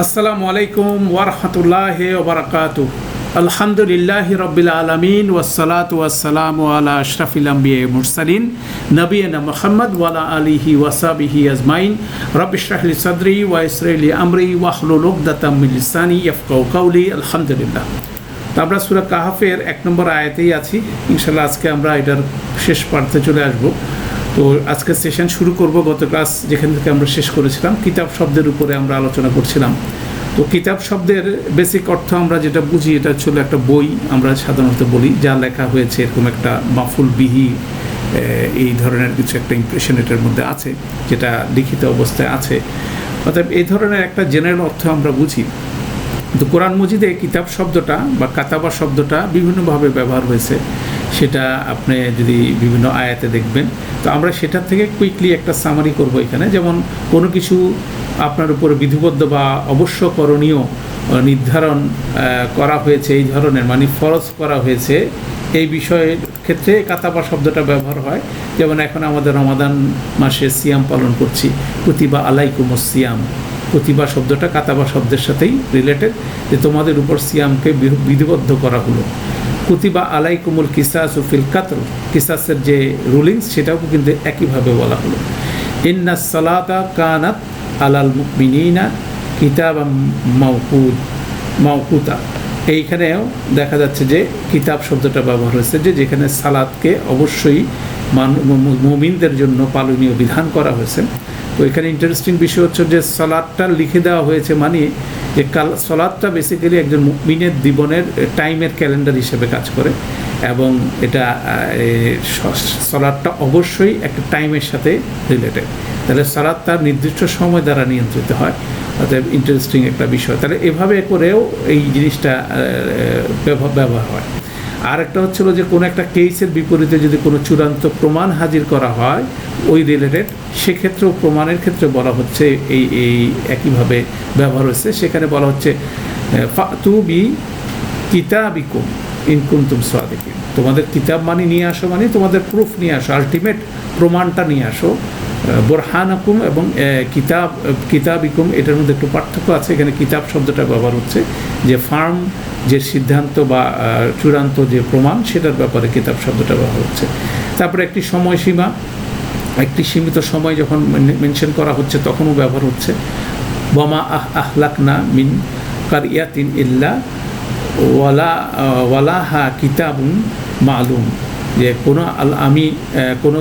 আসসালামু আলাইকুম ওয়া রাহমাতুল্লাহি ওয়া বারাকাতুহু। আলহামদুলিল্লাহি রাব্বিল আলামিন ওয়াসসালাতু ওয়াসসালামু আলা আশরাফিল আমবিয়া ওয়াল মুরসালিন নবিয়িনা মুহাম্মদ ওয়া আলা আলিহি ওয়া সাহবিহি আজমাইন। রাব্বি ইশরাহ লি সাদরি ওয়া ইয়াসসির লি আমরি ওয়াহলুল উকদাতাম মিন লিসানি ইয়াফকাহু কাওলি। আলহামদুলিল্লাহ। তো আমরা সূরা কাহফের 1 নম্বর আয়াতেই আছি। ইনশাআল্লাহ আজকে আমরা এটার শেষ প্রান্তে চলে আসব। তো আজকে সেশন শুরু করব গত ক্লাস যেখান থেকে আমরা শেষ করেছিলাম কিতাব শব্দের উপরে আমরা আলোচনা করছিলাম। তো কিতাব শব্দের বেসিক অর্থ আমরা যেটা বুঝি এটা ছিল একটা বই, আমরা সাধারণত বলি যা লেখা হয়েছে এরকম একটা মাফুল বিহি এই ধরনের কিছু একটা ইমপ্রেশন এটার মধ্যে আছে যেটা লিখিত অবস্থায় আছে, অর্থাৎ এই ধরনের একটা জেনারেল অর্থ আমরা বুঝি। তো কোরআন মজিদে কিতাব শব্দটা বা কাতাবা শব্দটা বিভিন্নভাবে ব্যবহার হয়েছে, সেটা আপনি যদি বিভিন্ন আয়াতে দেখবেন। তো আমরা সেটার থেকে কুইকলি একটা সামারি করব এখানে। যেমন কোনো কিছু আপনার উপরে বিধিবদ্ধ বা অবশ্য করণীয় নির্ধারণ করা হয়েছে, এই ধরনের মানে ফরজ করা হয়েছে, এই বিষয়ের ক্ষেত্রে কাতাবা শব্দটা ব্যবহার হয়। যেমন এখন আমাদের রমাদান মাসে সিয়াম পালন করছি, কুতিবা আলাইকুমুস সিয়াম। কুতিবা শব্দটা কাতাবা শব্দের সাথেই রিলেটেড, যে তোমাদের উপর সিয়ামকে বিধিবদ্ধ করা হলো। কুতিবা আলাইকুমুল কিসাসু ফিল কাতল, কিসাসের যে রুলিংস সেটাও কিন্তু একইভাবে বলা হলো। ইন্নাস সালাতা কানাত আলাল মুমিনিনা কিতাবাম মাওকুতা, এইখানেও দেখা যাচ্ছে যে কিতাব শব্দটা ব্যবহার হয়েছে, যে যেখানে সালাতকে অবশ্যই মুমিনদের জন্য পালনীয় বিধান করা হয়েছে। তো এখানে ইন্টারেস্টিং বিষয় হচ্ছে যে সালাতটা লিখে দেওয়া হয়েছে, মানে যে সালাতটা বেসিক্যালি একজন মুমিনের জীবনের টাইমের ক্যালেন্ডার হিসেবে কাজ করে, এবং এটা সালাতটা অবশ্যই একটা টাইমের সাথে রিলেটেড। তাহলে সালাত তার নির্দিষ্ট সময় দ্বারা নিয়ন্ত্রিত হয়, অর্থাৎ ইন্টারেস্টিং একটা বিষয়। তাহলে এভাবে করেও এই জিনিসটা ব্যবহার হয়। আর একটা হচ্ছিল যে কোনো একটা কেসের বিপরীতে যদি কোনো চূড়ান্ত প্রমাণ হাজির করা হয় ওই রিলেটেড, সেক্ষেত্রেও প্রমাণের ক্ষেত্রে বলা হচ্ছে এই একইভাবে ব্যবহার হচ্ছে। সেখানে বলা হচ্ছে ফাতু বি কিতাবিকুম ইন কুনতুম সাদিকিন, তোমাদের কিতাব মানে নিয়ে আসো, মানে তোমাদের প্রুফ নিয়ে আসো, আলটিমেট প্রমাণটা নিয়ে আসো। বোরহানাকুম এবং কিতাবিকুম এটার মধ্যে একটু পার্থক্য আছে। এখানে কিতাব শব্দটা ব্যবহার হচ্ছে যে ফার্ম যে সিদ্ধান্ত বা চূড়ান্ত যে প্রমাণ সেটার ব্যাপারে কিতাব শব্দটা ব্যবহার হচ্ছে। তারপরে একটি সময়সীমা, একটি সীমিত সময় যখন মেনশন করা হচ্ছে তখনও ব্যবহার হচ্ছে। ওয়ামা আহলাকনা মিন কারিয়াতিন ইল্লা ওয়ালাহা কিতাবুন মালুম, যে আমি কোনো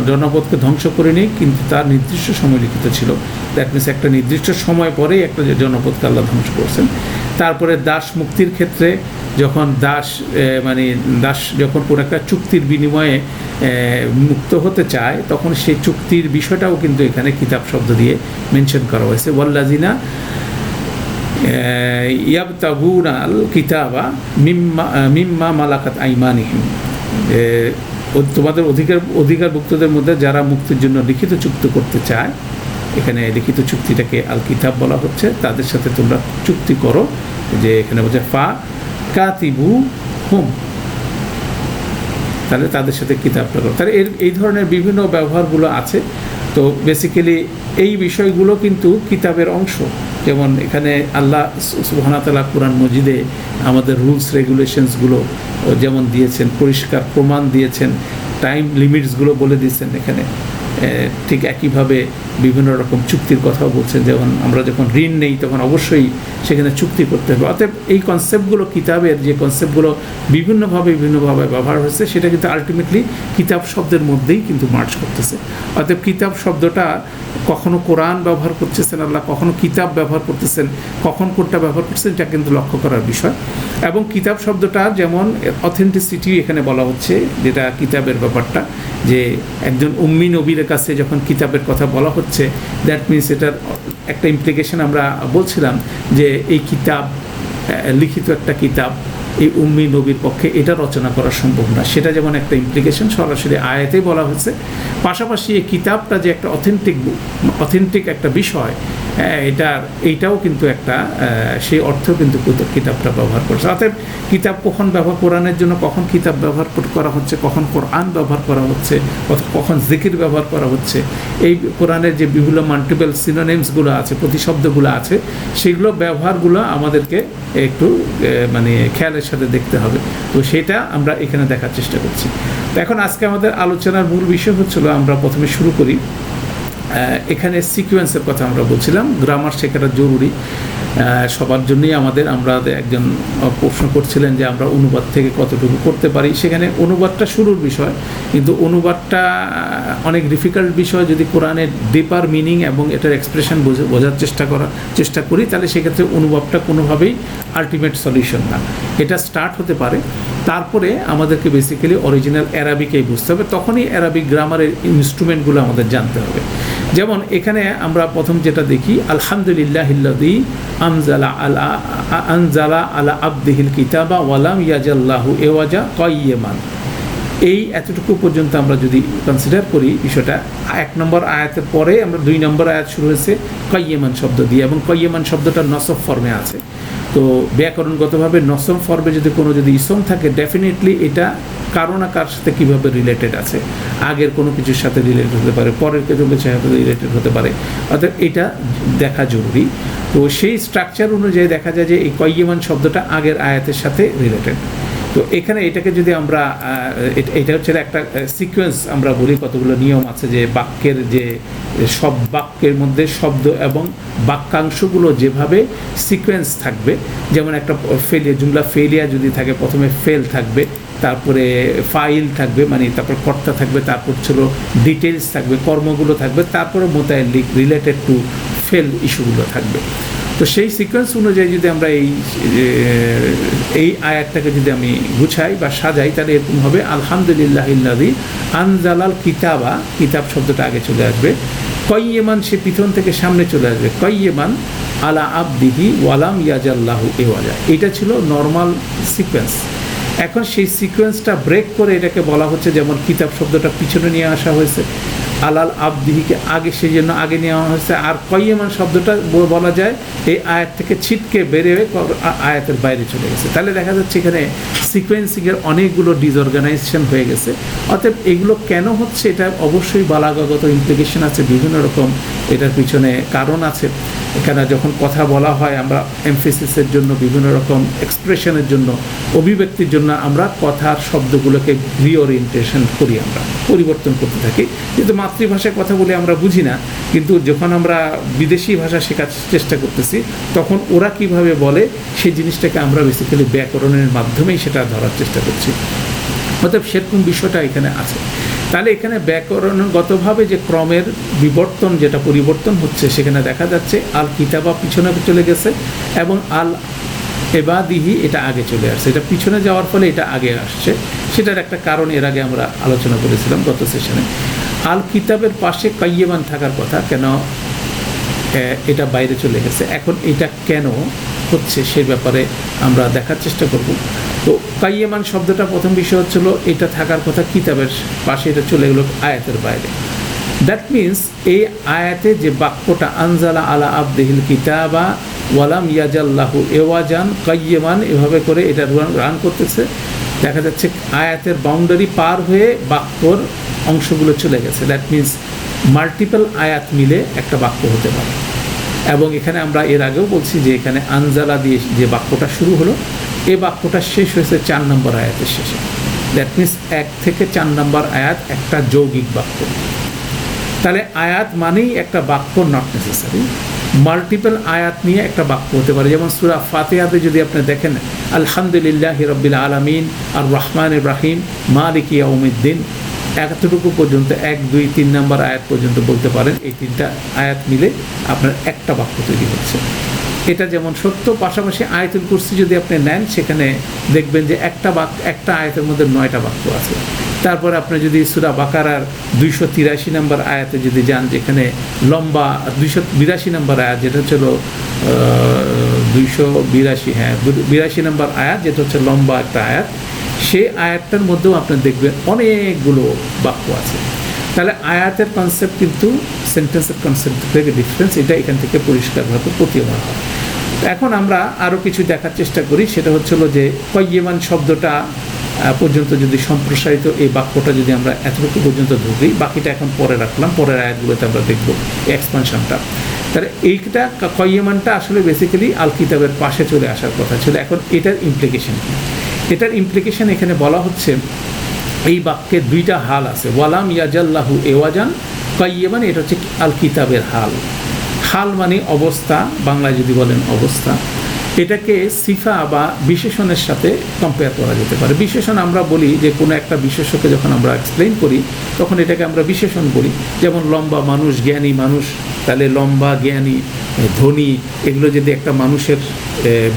জনপদকে ধ্বংস করিনি, কিন্তু তার নির্দিষ্ট সময় লিখিত ছিল। দ্যাট মিনস একটা নির্দিষ্ট সময় পরেই একটা জনপদকে আল্লাহ ধ্বংস করছেন। তারপরে দাস মুক্তির ক্ষেত্রে যখন দাস যখন কোনো একটা চুক্তির বিনিময়ে মুক্ত হতে চায় তখন সেই চুক্তির বিষয়টাও কিন্তু এখানে কিতাব শব্দ দিয়ে মেনশন করা হয়েছে। ওয়াল্লাযিনা ইয়াবতাগুনাল কিতাবা মিম্মা মালাকাত আইমানিহিম, তোমাদের অধিকারভুক্তদের মধ্যে যারা মুক্তির জন্য লিখিত চুক্তি করতে চায়, এখানে লিখিত চুক্তিটাকে আল কিতাব বলা হচ্ছে, তাদের সাথে তোমরা চুক্তি করো। যে এখানে বলছে ফা কাতিবু হুম, তাহলে তাদের সাথে কিতাবটা করো। তাহলে এই ধরনের বিভিন্ন ব্যবহারগুলো আছে। তো বেসিক্যালি এই বিষয়গুলো কিন্তু কিতাবের অংশ। যেমন এখানে আল্লাহ সুবহানাহু ওয়া তাআলা কুরআন মজিদে আমাদের রুলস রেগুলেশনসগুলো যেমন দিয়েছেন, পরিষ্কার প্রমাণ দিয়েছেন, টাইম লিমিটসগুলো বলে দিয়েছেন এখানে। ঠিক একইভাবে বিভিন্ন রকম চুক্তির কথাও বলছেন, যেমন আমরা যখন ঋণ নেই তখন অবশ্যই সেখানে চুক্তি করতে হবে। অতএব এই কনসেপ্টগুলো, কিতাবের যে কনসেপ্টগুলো বিভিন্নভাবে ব্যবহার হয়েছে, সেটা কিন্তু আলটিমেটলি কিতাব শব্দের মধ্যেই কিন্তু মার্জ করতেছে। অতএব কিতাব শব্দটা কখনো কোরআন ব্যবহার করতেছেন আল্লাহ, কখনো কিতাব ব্যবহার করতেছেন, কখন কোনটা ব্যবহার করতেছেন এটা কিন্তু লক্ষ্য করার বিষয়। এবং কিতাব শব্দটা যেমন অথেন্টিসিটি এখানে বলা হচ্ছে, যেটা কিতাবের ব্যাপারটা, যে একজন উম্মি নবীর কাছে যখন কিতাবের কথা বলা হচ্ছে, দ্যাট মিনস এটার একটা ইমপ্লিকেশন আমরা বলছিলাম যে এই কিতাব লিখিত একটা কিতাব এই উম্মি নবীর পক্ষে এটা রচনা করা সম্ভব না, সেটা যেমন একটা ইমপ্লিকেশন সরাসরি আয়াতেই বলা হয়েছে। পাশাপাশি এই কিতাবটা যে একটা অথেন্টিক একটা বিষয়, এইটাও কিন্তু একটা সেই অর্থেও কিন্তু কিতাবটা ব্যবহার করছে। অতএব কিতাব কখন ব্যবহার, কোরআনের জন্য কখন কিতাব ব্যবহার করা হচ্ছে, কখন কোরআন ব্যবহার করা হচ্ছে, কখন জিকির ব্যবহার করা হচ্ছে, এই কোরআনের যে বিভিন্ন মাল্টিপল সিনোনিমসগুলো আছে, প্রতিশব্দগুলো আছে, সেগুলো ব্যবহারগুলো আমাদেরকে একটু মানে খেয়ালের সাথে দেখতে হবে। তো সেটা আমরা এখানে দেখার চেষ্টা করছি। তো এখন আজকে আমাদের আলোচনার মূল বিষয় হচ্ছিল, আমরা প্রথমে শুরু করি, এখানে সিকোয়েন্সের কথা আমরা বলছিলাম। গ্রামার শেখাটা জরুরি সবার জন্যই আমরা একজন প্রশ্ন করছিলেন যে আমরা অনুবাদ থেকে কতটুকু করতে পারি। সেখানে অনুবাদটা শুরুর বিষয়, কিন্তু অনুবাদটা অনেক ডিফিকাল্ট বিষয়। যদি কোরআনের ডিপার মিনিং এবং এটার এক্সপ্রেশন বোঝার চেষ্টা করি, তাহলে সেক্ষেত্রে অনুবাদটা কোনোভাবেই আলটিমেট সলিউশন না। এটা স্টার্ট হতে পারে, তারপরে আমাদেরকে বেসিক্যালি অরিজিনাল অ্যারাবিকেই বুঝতে হবে, তখনই অ্যারাবিক গ্রামারের ইনস্ট্রুমেন্টগুলো আমাদের জানতে হবে। যেমন এখানে আমরা প্রথম যেটা দেখি, আলহামদুলিল্লাহিল্লাযী আনজালা আলা আবদিহিল কিতাবা ওয়ালাম ইয়াজাল্লাহু ইওয়াজা কাইয়্যিমান। এই এতটুকু পর্যন্ত আমরা যদি কনসিডার করি বিষয়টা, 1 নম্বর আয়াতের পরে আমরা 2 নম্বর আয়াত শুরু হয়েছে কাইয়্যিমান শব্দ দিয়ে, এবং কাইয়্যিমান শব্দটা নসব ফর্মে আছে। তো ব্যাকরণগতভাবে নসব ফর্মে যদি কোনো ইসম থাকে, ডেফিনেটলি এটা কারো না কার সাথে কীভাবে রিলেটেড আছে, আগের কোনো কিছুর সাথে রিলেটেড হতে পারে, পরের কিছুর সাথে রিলেটেড হতে পারে, অর্থাৎ এটা দেখা জরুরি। তো সেই স্ট্রাকচার অনুযায়ী দেখা যায় যে এই কাইয়্যিমান শব্দটা আগের আয়াতের সাথে রিলেটেড। তো এখানে এটাকে যদি আমরা এটা হচ্ছে একটা সিকোয়েন্স আমরা বলি, কতগুলো নিয়ম আছে যে বাক্যের যে সব বাক্যের মধ্যে শব্দ এবং বাক্যাংশগুলো যেভাবে সিকোয়েন্স থাকবে, যেমন একটা জুমলা ফেলিয়া যদি থাকে, প্রথমে ফেল থাকবে, তারপরে ফাইল থাকবে, মানে তারপর কর্তা থাকবে, তারপর ছিল ডিটেলস থাকবে, কর্মগুলো থাকবে, তারপরে মোতায়েল্লিক রিলেটেড টু ফেল ইস্যুগুলো থাকবে। তো সেই সিকোয়েন্স অনুযায়ী যদি আমরা এই আয়াতটাকে যদি আমি গুছাই বা সাজাই, তাহলে এরকম হবে, আলহামদুলিল্লাহিল্লাযী আনজালাল কিতাবা, কিতাব শব্দটা আগে চলে আসবে, কাইয়্যিমান সে পিছন থেকে সামনে চলে আসবে, কাইয়্যিমান আলা আবদিহি ওয়ালাম ইয়াজাল্লাহু ইওয়াজা। এটা ছিল নর্মাল সিকোয়েন্স। এখন সেই সিকোয়েন্সটা ব্রেক করে এটাকে বলা হচ্ছে, যেমন কিতাব শব্দটা পিছনে নিয়ে আসা হয়েছে, আলাল আবদিহিকে আগে, সেই জন্য আগে নেওয়া হয়েছে, আর কাইয়্যিমান শব্দটা বলা যায় এই আয়াত থেকে ছিটকে বেরিয়ে আয়াতের বাইরে চলে গেছে। তাহলে দেখা যাচ্ছে এখানে সিকোয়েন্সিংয়ের অনেকগুলো ডিসঅর্গানাইজেশন হয়ে গেছে। অতএব এগুলো কেন হচ্ছে, এটা অবশ্যই বালাগাগত ইমপ্লিকেশন আছে, বিভিন্ন রকম এটার পিছনে কারণ আছে। এখানে যখন কথা বলা হয়, আমরা এমফেসিসের জন্য, বিভিন্ন রকম এক্সপ্রেশনের জন্য, অভিব্যক্তির জন্য আমরা কথার শব্দগুলোকে রিওরিয়েন্টেশন করি, আমরা পরিবর্তন করতে থাকি। কিন্তু মাতৃভাষায় কথা বলে আমরা বুঝি না, কিন্তু যখন আমরা বিদেশি ভাষা শেখার চেষ্টা করতেছি, তখন ওরা কিভাবে বলে সেই জিনিসটাকে আমরা বেসিক্যালি ব্যাকরণের মাধ্যমেই সেটা ধরার চেষ্টা করছি। অতএব সেরকম বিষয়টা এখানে আছে। তাহলে এখানে ব্যাকরণগতভাবে যে ক্রমের বিবর্তন, যেটা পরিবর্তন হচ্ছে, সেখানে দেখা যাচ্ছে আল কিতাবা পিছনে চলে গেছে এবং আল এবাদিহি এটা আগে চলে আসছে। এটা পিছনে যাওয়ার ফলে এটা আগে আসছে, সেটার একটা কারণ এর আগে আমরা আলোচনা করেছিলাম গত সেশনে। আল কিতাবের পাশে কাইয়্যিমান থাকার কথা, কেন এটা বাইরে চলে গেছে। এখন এটা কেন হচ্ছে সে ব্যাপারে আমরা দেখার চেষ্টা করব। তো কাইয়্যিমান শব্দটা প্রথম বিষয় হচ্ছিল, এটা থাকার কথা কিতাবের পাশে, এটা চলে গেল আয়াতের বাইরে। দ্যাট মিনস এই আয়াতে যে বাক্যটা আনজালা আলা আবদিহিল কিতাবা ওয়ালাম ইয়াজাল্লাহু ইওয়াজান কাইয়্যিমান, এভাবে করে এটা রান করতেছে, দেখা যাচ্ছে আয়াতের বাউন্ডারি পার হয়ে বাক্যর অংশগুলো চলে গেছে। দ্যাট মিনস মাল্টিপল আয়াত মিলে একটা বাক্য হতে পারে। এবং এখানে আমরা এর আগেও বলছি যে এখানে আনজালা দিয়ে যে বাক্যটা শুরু হলো, এই বাক্যটা শেষ হয়েছে 4 নম্বর আয়াতের শেষে। দ্যাট মিনস 1 থেকে 4 নম্বর আয়াত একটা যৌগিক বাক্য। তাহলে আয়াত মানেই একটা বাক্য, নট নেসেসারি মাল্টিপল আয়াত নিয়ে একটা বাক্য হতে পারে। যেমন সূরা ফাতিহাতে যদি আপনি দেখেন, আলহামদুলিল্লাহি রাব্বিল আলামিন আর রহমানির রহিম মালিকি ইয়াউমিদ্দিন, এতটুকু পর্যন্ত 1, 2, 3 নম্বর আয়াত পর্যন্ত বলতে পারেন। এই 3টা আয়াত মিলে আপনার একটা বাক্য তৈরি হচ্ছে। এটা যেমন সত্য, পাশাপাশি আয়াতুল কুরসি যদি আপনি নেন, সেখানে দেখবেন যে একটা আয়াতের মধ্যে 9টা বাক্য আছে। তারপরে আপনি যদি সূরা বাকারার 283 নম্বর আয়াতে যদি যান, যেখানে লম্বা 282 নম্বর আয়াত, যেটা হচ্ছিল 82 নম্বর আয়াত, যেটা হচ্ছে লম্বা একটা আয়াত, সেই আয়াতটার মধ্যেও আপনি দেখবেন অনেকগুলো বাক্য আছে। তাহলে আয়াতের কনসেপ্ট কিন্তু সেন্টেন্সের কনসেপ্ট থেকে ডিফারেন্স, এটা এখান থেকে পরিষ্কারভাবে প্রতীয়মান হয়। এখন আমরা আরও কিছু দেখার চেষ্টা করি, সেটা হচ্ছিল যে কয়্যমান শব্দটা পর্যন্ত যদি সম্প্রসারিত এই বাক্যটা যদি আমরা এতটুকু পর্যন্ত ধরি, বাকিটা এখন পরে রাখলাম, পরের আয়াতগুলোতে আমরা দেখব এক্সপানশনটা। তাহলে এইটা কয়্যমানটা আসলে বেসিক্যালি আল কিতাবের পাশে চলে আসার কথা ছিল। এখন এটার ইমপ্লিকেশন কী? এটার ইমপ্লিকেশন এখানে বলা হচ্ছে এই বাক্যে দুইটা হাল আছে। ওয়ালাম ইয়াজাল্লাহু এওয়াজান কয়্যমান, এটা হচ্ছে আল কিতাবের হাল। হাল মানে অবস্থা, বাংলায় যদি বলেন অবস্থা। এটাকে সিফা বা বিশেষণের সাথে কম্পেয়ার করা যেতে পারে। বিশেষণ আমরা বলি যে কোনো একটা বিশেষ্যকে যখন আমরা এক্সপ্লেইন করি তখন এটাকে আমরা বিশেষণ বলি। যেমন লম্বা মানুষ, জ্ঞানী মানুষ, তাহলে লম্বা, জ্ঞানী, ধনী, এগুলো যদি একটা মানুষের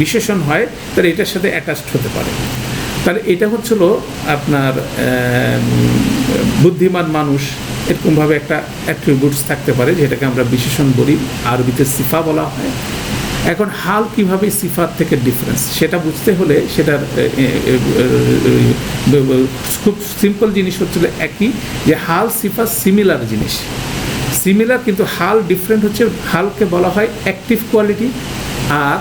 বিশেষণ হয় তাহলে এটার সাথে অ্যাটাচড হতে পারে। তাহলে এটা হচ্ছিল আপনার বুদ্ধিমান মানুষ, এরকমভাবে একটা অ্যাট্রিবিউটস থাকতে পারে যেটাকে আমরা বিশেষণ বলি, আরবিতে সিফা বলা হয়। এখন হাল কিভাবে সিফার থেকে ডিফারেন্স সেটা বুঝতে হলে সেটার খুব সিম্পল জিনিস হচ্ছিল একই, যে হাল সিফা সিমিলার জিনিস, সিমিলার, কিন্তু হাল ডিফারেন্ট হচ্ছে। হালকে বলা হয় অ্যাক্টিভ কোয়ালিটি আর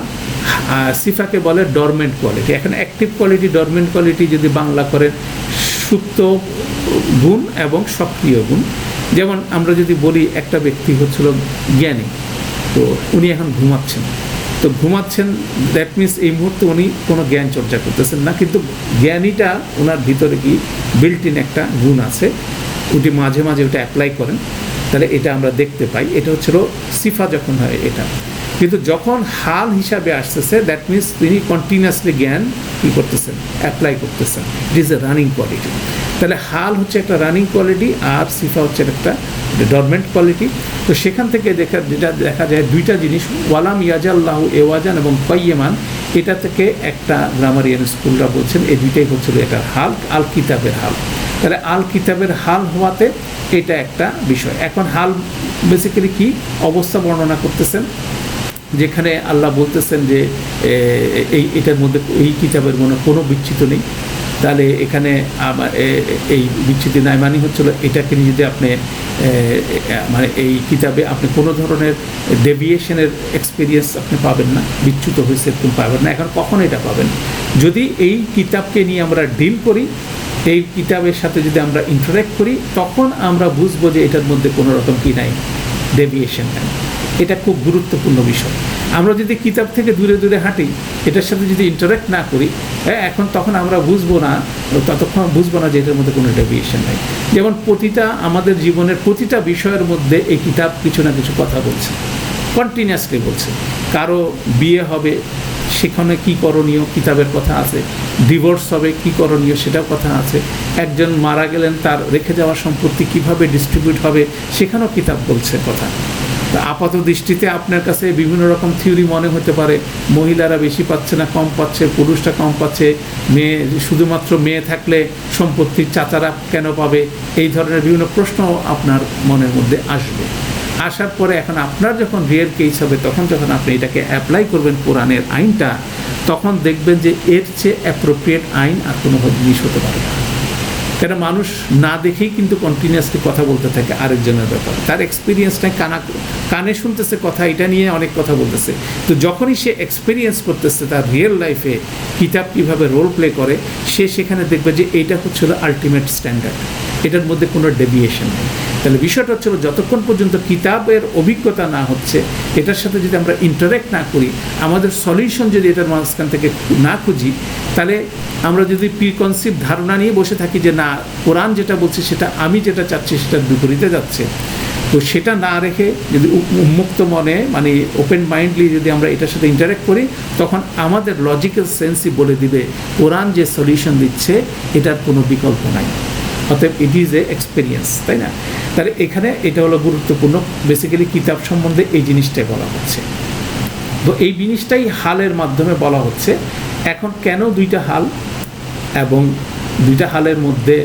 সিফাকে বলে ডরমেন্ট কোয়ালিটি। এখন অ্যাক্টিভ কোয়ালিটি, ডরমেন্ট কোয়ালিটি যদি বাংলা করেন সুপ্ত গুণ এবং সক্রিয় গুণ। যেমন আমরা যদি বলি একটা ব্যক্তি হচ্ছিল জ্ঞানী, তো উনি এখন ঘুমাচ্ছেন, তো ঘুমাচ্ছেন দ্যাট মিনস এই মুহূর্তে উনি কোনো জ্ঞান চর্চা করতেছেন না, কিন্তু জ্ঞানীটা ওনার ভিতরে কি বিল্ট ইন একটা গুণ আছে, উনি মাঝে মাঝে ওটা অ্যাপ্লাই করেন, তাহলে এটা আমরা দেখতে পাই। এটা হচ্ছিল সিফা যখন হয় এটা। কিন্তু যখন হাল হিসাবে আসতেছে দ্যাট মিনস তিনি কন্টিনিউয়াসলি জ্ঞান কী করতেছেন, অ্যাপ্লাই করতেছেন। It is a running quality. তাহলে হাল হচ্ছে একটা রানিং কোয়ালিটি আর সিফা হচ্ছে একটা ডরমেন্ট কোয়ালিটি। তো সেখান থেকে যেটা দেখা যায় দুইটা জিনিস, ওয়ালাম ইয়াজাল্লাহু এওয়াজান এবং কয়্যমান, এটা থেকে একটা গ্রামারিয়ান স্কুলরা বলছেন এই দুইটাই হচ্ছিল এটার হাল, আল কিতাবের হাল। তাহলে আল কিতাবের হাল হওয়াতে এটা একটা বিষয়। এখন হাল বেসিক্যালি কি অবস্থা বর্ণনা করতেছেন, যেখানে আল্লাহ বলতেছেন যে এটার মধ্যে এই কিতাবের মনে কোনো বিচ্ছিত নেই। তাহলে এখানে এই বিচ্ছিতি নাই মানে হচ্ছিল এটাকে নিয়ে যদি আপনি মানে এই কিতাবে আপনি কোনো ধরনের ডেভিয়েশনের এক্সপিরিয়েন্স আপনি পাবেন না, বিচ্যুত হয়েছে এরকম পাবেন না। এখন কখন এটা পাবেন? যদি এই কিতাবকে নিয়ে আমরা ডিল করি, এই কিতাবের সাথে যদি আমরা ইন্টারেক্ট করি, তখন আমরা বুঝবো যে এটার মধ্যে কোনো রকম কি নাই, ডেভিয়েশন নাই। এটা খুব গুরুত্বপূর্ণ বিষয়। আমরা যদি কিতাব থেকে দূরে দূরে হাঁটি, এটার সাথে যদি ইন্টারেক্ট না করি, এখন তখন আমরা বুঝবো না, ততক্ষণ বুঝবো না যে এটার মধ্যে কোনো ডেভিয়েশন নাই। যেমন প্রতিটা আমাদের জীবনের প্রতিটা বিষয়ের মধ্যে এই কিতাব কিছু না কিছু কথা বলছে, কন্টিনিউয়াসলি বলছে। কারো বিয়ে হবে, সেখানে কী করণীয় কিতাবের কথা আছে, ডিভোর্স হবে কী করণীয় সেটাও কথা আছে, একজন মারা গেলেন তার রেখে যাওয়া সম্পত্তি কিভাবে ডিস্ট্রিবিউট হবে সেখানেও কিতাব বলছে কথা। আপাত দৃষ্টিতে আপনার কাছে বিভিন্ন রকম থিওরি মনে হতে পারে, মহিলারা বেশি পাচ্ছে না কম পাচ্ছে, পুরুষটা কম পাচ্ছে, মেয়ে শুধুমাত্র মেয়ে থাকলে সম্পত্তির চাচারা কেন পাবে, এই ধরনের বিভিন্ন প্রশ্ন আপনার মনের মধ্যে আসবে। আসার পরে এখন আপনার যখন রিয়েল কেস হবে, তখন যখন আপনি এটাকে অ্যাপ্লাই করবেন কোরআনের আইনটা, তখন দেখবেন যে এর চেয়ে অ্যাপ্রোপ্রিয়েট আইন আর কোনো জিনিস হতে পারে না। কেন মানুষ না দেখেই কিন্তু কন্টিনিউয়াসলি কথা বলতে থাকে আরেকজনের ব্যাপারে, তার এক্সপিরিয়েন্সটাই কানে শুনতেছে কথা, এটা নিয়ে অনেক কথা বলতেছে। তো যখনই সে এক্সপিরিয়েন্স করতেছে তার রিয়েল লাইফে কিতাব কীভাবে রোল প্লে করে, সে সেখানে দেখবে যে এইটা হচ্ছিল আলটিমেট স্ট্যান্ডার্ড, এটার মধ্যে কোনো ডেভিয়েশন নেই। তাহলে বিষয়টা হচ্ছিল যতক্ষণ পর্যন্ত কিতাবের অভিজ্ঞতা না হচ্ছে, এটার সাথে যদি আমরা ইন্টারেক্ট না করি, আমাদের সলিউশন যদি এটার মাঝখান থেকে না খুঁজি, তাহলে আমরা যদি প্রিকনসিভ ধারণা নিয়ে বসে থাকি যে না কোরআন যেটা বলছে সেটা আমি যেটা চাচ্ছি সেটার বিপরীতে যাচ্ছে, তো সেটা না রেখে যদি উন্মুক্ত মনে মানে ওপেন মাইন্ডলি যদি আমরা এটার সাথে ইন্টারেক্ট করি, তখন আমাদের লজিক্যাল সেন্সই বলে দিবে কোরআন যে সলিউশন দিচ্ছে এটার কোনো বিকল্প নাই, অতএব ইট ইজ এ এক্সপিরিয়েন্স, তাই না? তাহলে এখানে এটা হলো গুরুত্বপূর্ণ, বেসিক্যালি কিতাব সম্বন্ধে এই জিনিসটাই বলা হচ্ছে। তো এই জিনিসটাই হালের মাধ্যমে বলা হচ্ছে। এখন কেন দুইটা হাল এবং দুইটা হালের মধ্যে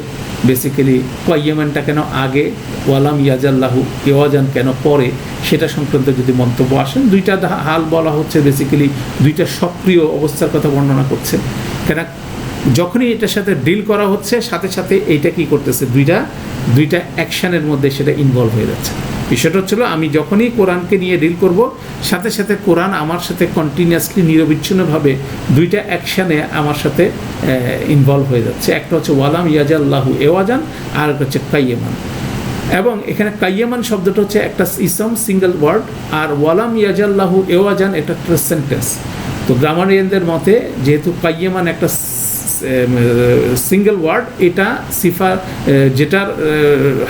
বেসিক্যালি কয়্যমানটা কেন আগে, ওয়ালাম ইয়াজাল্লাহু এওয়াজান কেন পরে, সেটা সংক্রান্ত যদি মন্তব্য আসেন, দুইটা হাল বলা হচ্ছে বেসিক্যালি দুইটা সক্রিয় অবস্থার কথা বর্ণনা করছে। কেন যখনই এটার সাথে ডিল করা হচ্ছে সাথে সাথে এইটা কী করতেছে, দুইটা দুইটা অ্যাকশানের মধ্যে সেটা ইনভলভ হয়ে যাচ্ছে। বিষয়টা হচ্ছিল আমি যখনই কোরআনকে নিয়ে ডিল করব, সাথে সাথে কোরআন আমার সাথে কন্টিনিউয়াসলি নিরবিচ্ছিন্নভাবে দুইটা অ্যাকশানে আমার সাথে ইনভলভ হয়ে যাচ্ছে। একটা হচ্ছে ওয়ালাম ইয়াজাল্লাহু এওয়াজান, আর একটা হচ্ছে কাইয়েমান। এবং এখানে কাইয়েমান শব্দটা হচ্ছে একটা ইসম, সিঙ্গেল ওয়ার্ড, আর ওয়ালাম ইয়াজাল্লাহু এওয়াজান এটা একটা সেন্টেন্স। তো গ্রামারিয়ানদের মতে যেহেতু কাইয়েমান একটা সিঙ্গেল ওয়ার্ড, এটা সিফা যেটার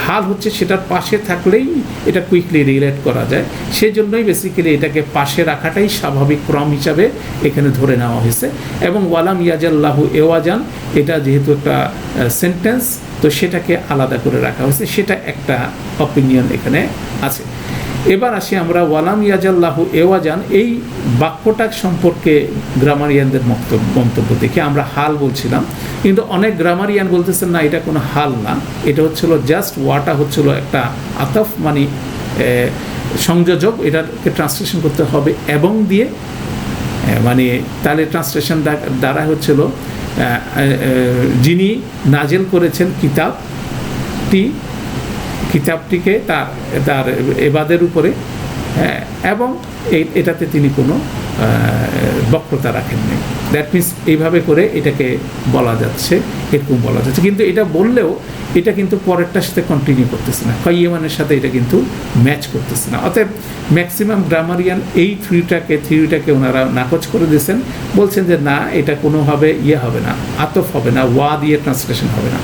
হাল হচ্ছে সেটার পাশে থাকলেই এটা কুইকলি রিলেট করা যায়, সেজন্যই বেসিক্যালি এটাকে পাশে রাখাটাই স্বাভাবিক ক্রম হিসাবে এখানে ধরে নেওয়া হয়েছে। এবং ওয়ালাম ইয়াজাল্লাহু এওয়াজান এটা যেহেতু একটা সেন্টেন্স, তো সেটাকে আলাদা করে রাখা হয়েছে, সেটা একটা অপিনিয়ন এখানে আছে। এবার আসি আমরা ওয়ালাম ইয়াজাল্লাহু এওয়াজান এই বাক্যটা সম্পর্কে গ্রামারিয়ানদের মন্তব্য দেখে। আমরা হাল বলছিলাম, কিন্তু অনেক গ্রামারিয়ান বলতেছেন না, এটা কোনো হাল না, এটা হচ্ছিল জাস্ট ওয়াটা হচ্ছিল একটা আতফ, মানে সংযোজক। এটাকে ট্রান্সলেশন করতে হবে এবং দিয়ে, মানে তাহলে ট্রান্সলেশন দ্বারা হচ্ছিল যিনি নাজেল করেছেন কিতাবটিকে তার এবাদের উপরে, এবং এটাতে তিনি কোনো বক্রতা রাখেননি। দ্যাট মিনস এইভাবে করে এটাকে বলা যাচ্ছে, এরকম বলা যাচ্ছে। কিন্তু এটা বললেও এটা কিন্তু পরেরটার সাথে কন্টিনিউ করতেছে না, কাইয়েমানের সাথে এটা কিন্তু ম্যাচ করতেছে না। অতএব ম্যাক্সিমাম গ্রামারিয়ান এই থিওরিটাকে ওনারা নাকচ করে দিয়েছেন, বলছেন যে না, এটা কোনোভাবে হবে না, আতফ হবে না, ওয়া দিয়ে ট্রান্সলেশন হবে না।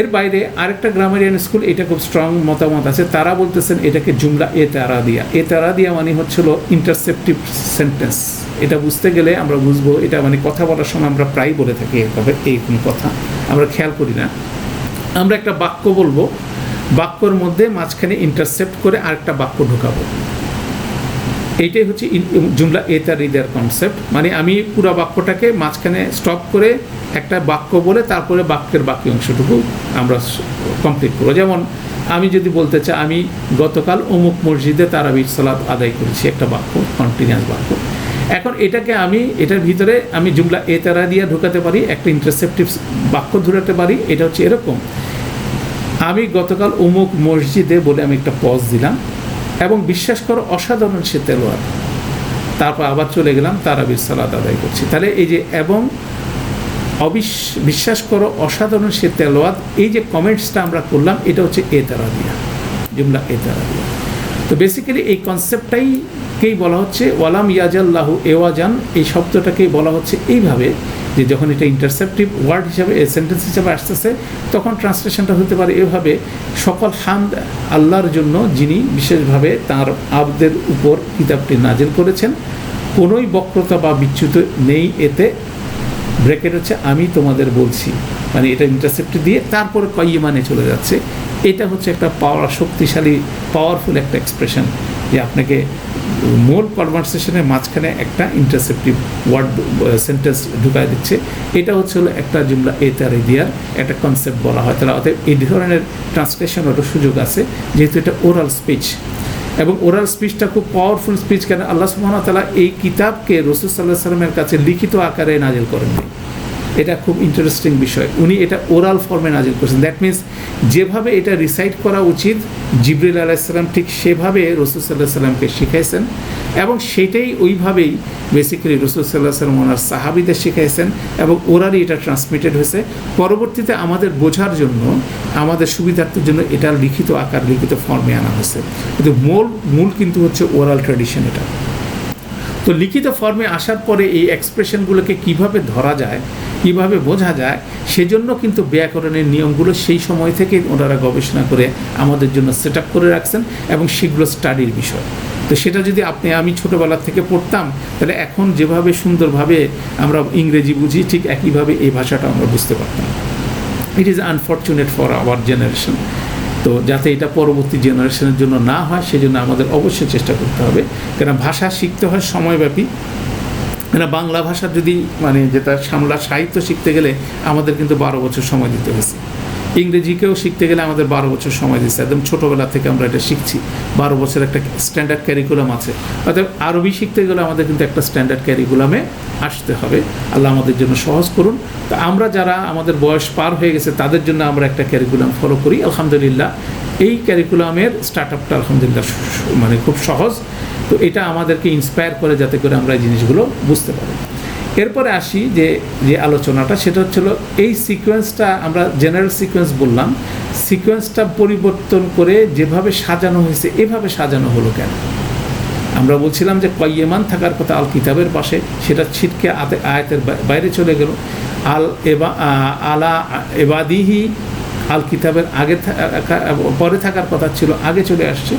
এর বাইরে আরেকটা গ্রামারিয়ান স্কুল, এটা খুব স্ট্রং মতামত আছে, তারা বলতেছেন এটাকে জুমলা তারা দিয়া মানে হচ্ছিল ইন্টারসেপটিভ সেন্টেন্স। এটা বুঝতে গেলে আমরা বুঝবো, এটা মানে কথা বলার সময় আমরা প্রায় বলে থাকি এভাবে, এইরকম কথা আমরা খেয়াল করি না। আমরা একটা বাক্য বলবো, বাক্যর মধ্যে মাঝখানে ইন্টারসেপ্ট করে আরেকটা বাক্য ঢোকাবো, এইটাই হচ্ছে জুমলা তারিদের কনসেপ্ট। মানে আমি পুরো বাক্যটাকে মাঝখানে স্টপ করে একটা বাক্য বলে তারপরে বাক্যের বাকি অংশটুকু আমরা কমপ্লিট করবো। যেমন আমি যদি বলতে চাই আমি গতকাল অমুক মসজিদে তারাবির সালাত আদায় করেছি, একটা বাক্য, কন্টিনিউয়াস বাক্য। এখন এটাকে আমি এটার ভিতরে আমি জুমলা তারা দিয়ে ঢোকাতে পারি, একটা ইন্টারসেপ্টিভ বাক্য ধরাতে পারি। এটা হচ্ছে এরকম, আমি গতকাল অমুক মসজিদে বলে আমি একটা পজ দিলাম, এবং বিশ্বাস করো অসাধারণ সে তেলাওয়াত, তারপর আবার চলে গেলাম তারাবির সালাত আদায় করছি। তাহলে এই যে এবং বিশ্বাস করো অসাধারণ সে তেলাওয়াত, এই যে কমেন্টসটা আমরা করলাম, এটা হচ্ছে তারা দিয়া, জুমলা তারা দিয়া। তো বেসিক্যালি এই কনসেপ্টটাইকেই বলা হচ্ছে ওয়ালাম ইয়াজাল্লাহু এওয়াজান, এই শব্দটাকেই বলা হচ্ছে এইভাবে যে যখন এটা ইন্টারসেপ্টিভ ওয়ার্ড হিসাবে, সেন্টেন্স হিসাবে আসতেছে, তখন ট্রান্সলেশনটা হতে পারে এভাবে, সকল হামদ আল্লাহর জন্য যিনি বিশেষভাবে তাঁর আবদের উপর কিতাবটি নাজিল করেছেন, কোনোই বক্রতা বা বিচ্যুত নেই এতে, ব্র্যাকেট হচ্ছে আমি তোমাদের বলছি, মানে এটা ইন্টারসেপ্ট দিয়ে তারপরে কাইয়েমানে চলে যাচ্ছে। এটা হচ্ছে একটা শক্তিশালী পাওয়ারফুল একটা এক্সপ্রেশন, যে আপনাকে মূল কনভারসেশনের মাঝখানে একটা ইন্টারসেপ্টিভ ওয়ার্ড সেন্টেন্স ঢুকায় দিচ্ছে। এটা হচ্ছে হলো একটা জুমলা তারিদিয়ার একটা কনসেপ্ট বলা হয়। তাহলে অতএব এই ধরনের ট্রান্সলেশনেরও সুযোগ আছে, যেহেতু এটা ওরাল স্পিচ, এবং ওরাল স্পিচটা খুব পাওয়ারফুল স্পিচ। কেন আল্লাহ সুবহানাহু ওয়া তাআলা এই কিতাবকে রাসূল সাল্লাল্লাহু আলাইহি ওয়াসাল্লামের কাছে লিখিত আকারে নাজিল করেননি। এটা খুব ইন্টারেস্টিং বিষয়, উনি এটা ওরাল ফর্মে নাজিল করেছেন। দ্যাট মিনস যেভাবে এটা রিসাইট করা উচিত জিবরিল আলাইহিস সালাম ঠিক সেভাবে রাসূল সাল্লাল্লাহু আলাইহি ওয়াসাল্লামকে শিখাইছেন, এবং সেটাই ওইভাবেই বেসিক্যালি রাসূল সাল্লাল্লাহু আলাইহি ওয়াসাল্লাম ওনার সাহাবীদের শিখাইছেন, এবং ওরারই এটা ট্রান্সমিটেড হয়েছে। পরবর্তীতে আমাদের বোঝার জন্য, আমাদের সুবিধার্থের জন্য এটা লিখিত আকার, লিখিত ফর্মে আনা হয়েছে, কিন্তু মূল কিন্তু হচ্ছে ওরাল ট্র্যাডিশন এটা। তো লিখিত ফর্মে আসার পরে এই এক্সপ্রেশনগুলোকে কিভাবে ধরা যায়, কিভাবে বোঝা যায়, সেজন্য কিন্তু ব্যাকরণের নিয়মগুলো সেই সময় থেকে ওনারা গবেষণা করে আমাদের জন্য সেট আপ করে রাখছেন, এবং সেগুলো স্টাডির বিষয়। তো সেটা যদি আমি ছোটোবেলার থেকে পড়তাম, তাহলে এখন যেভাবে সুন্দরভাবে আমরা ইংরেজি বুঝি, ঠিক একইভাবে এই ভাষাটা আমরা বুঝতে পারতাম। It is unfortunate for our generation. তো যাতে এটা পরবর্তী জেনারেশনের জন্য না হয়, সেজন্য আমাদের অবশ্যই চেষ্টা করতে হবে। কেন ভাষা শিখতে হয় সময়ব্যাপী। মানে বাংলা ভাষার যদি যেটা সাহিত্য শিখতে গেলে আমাদের কিন্তু 12 বছর সময় দিতে হয়েছে। ইংরেজিকেও শিখতে গেলে আমাদের 12 বছর সময় দিচ্ছে, একদম ছোটোবেলা থেকে আমরা এটা শিখছি, 12 বছর একটা স্ট্যান্ডার্ড ক্যারিকুলাম আছে। অর্থাৎ আরবি শিখতে গেলে আমাদের কিন্তু একটা স্ট্যান্ডার্ড ক্যারিকুলামে আসতে হবে। আল্লাহ আমাদের জন্য সহজ করুন। তো আমরা যারা আমাদের বয়স পার হয়ে গেছে তাদের জন্য আমরা একটা ক্যারিকুলাম ফলো করি, আলহামদুলিল্লাহ। এই ক্যারিকুলামের স্টার্ট আপটা আলহামদুলিল্লাহ মানে খুব সহজ। তো এটা আমাদেরকে ইন্সপায়ার করে যাতে করে আমরা এই জিনিসগুলো বুঝতে পারি। এরপরে আসি যে আলোচনাটা, সেটা হচ্ছিল এই সিকোয়েন্সটা আমরা জেনারেল সিকোয়েন্স বললাম, সিকোয়েন্সটা পরিবর্তন করে যেভাবে সাজানো হয়েছে এভাবে সাজানো হলো কেন? আমরা বলছিলাম যে কয়্যমান থাকার কথা আল কিতাবের পাশে, সেটা ছিটকে আয়াতের বাইরে চলে গেল। আলা এবাদিহি আল কিতাবের আগে পরে থাকার কথা ছিল, আগে চলে আসছে।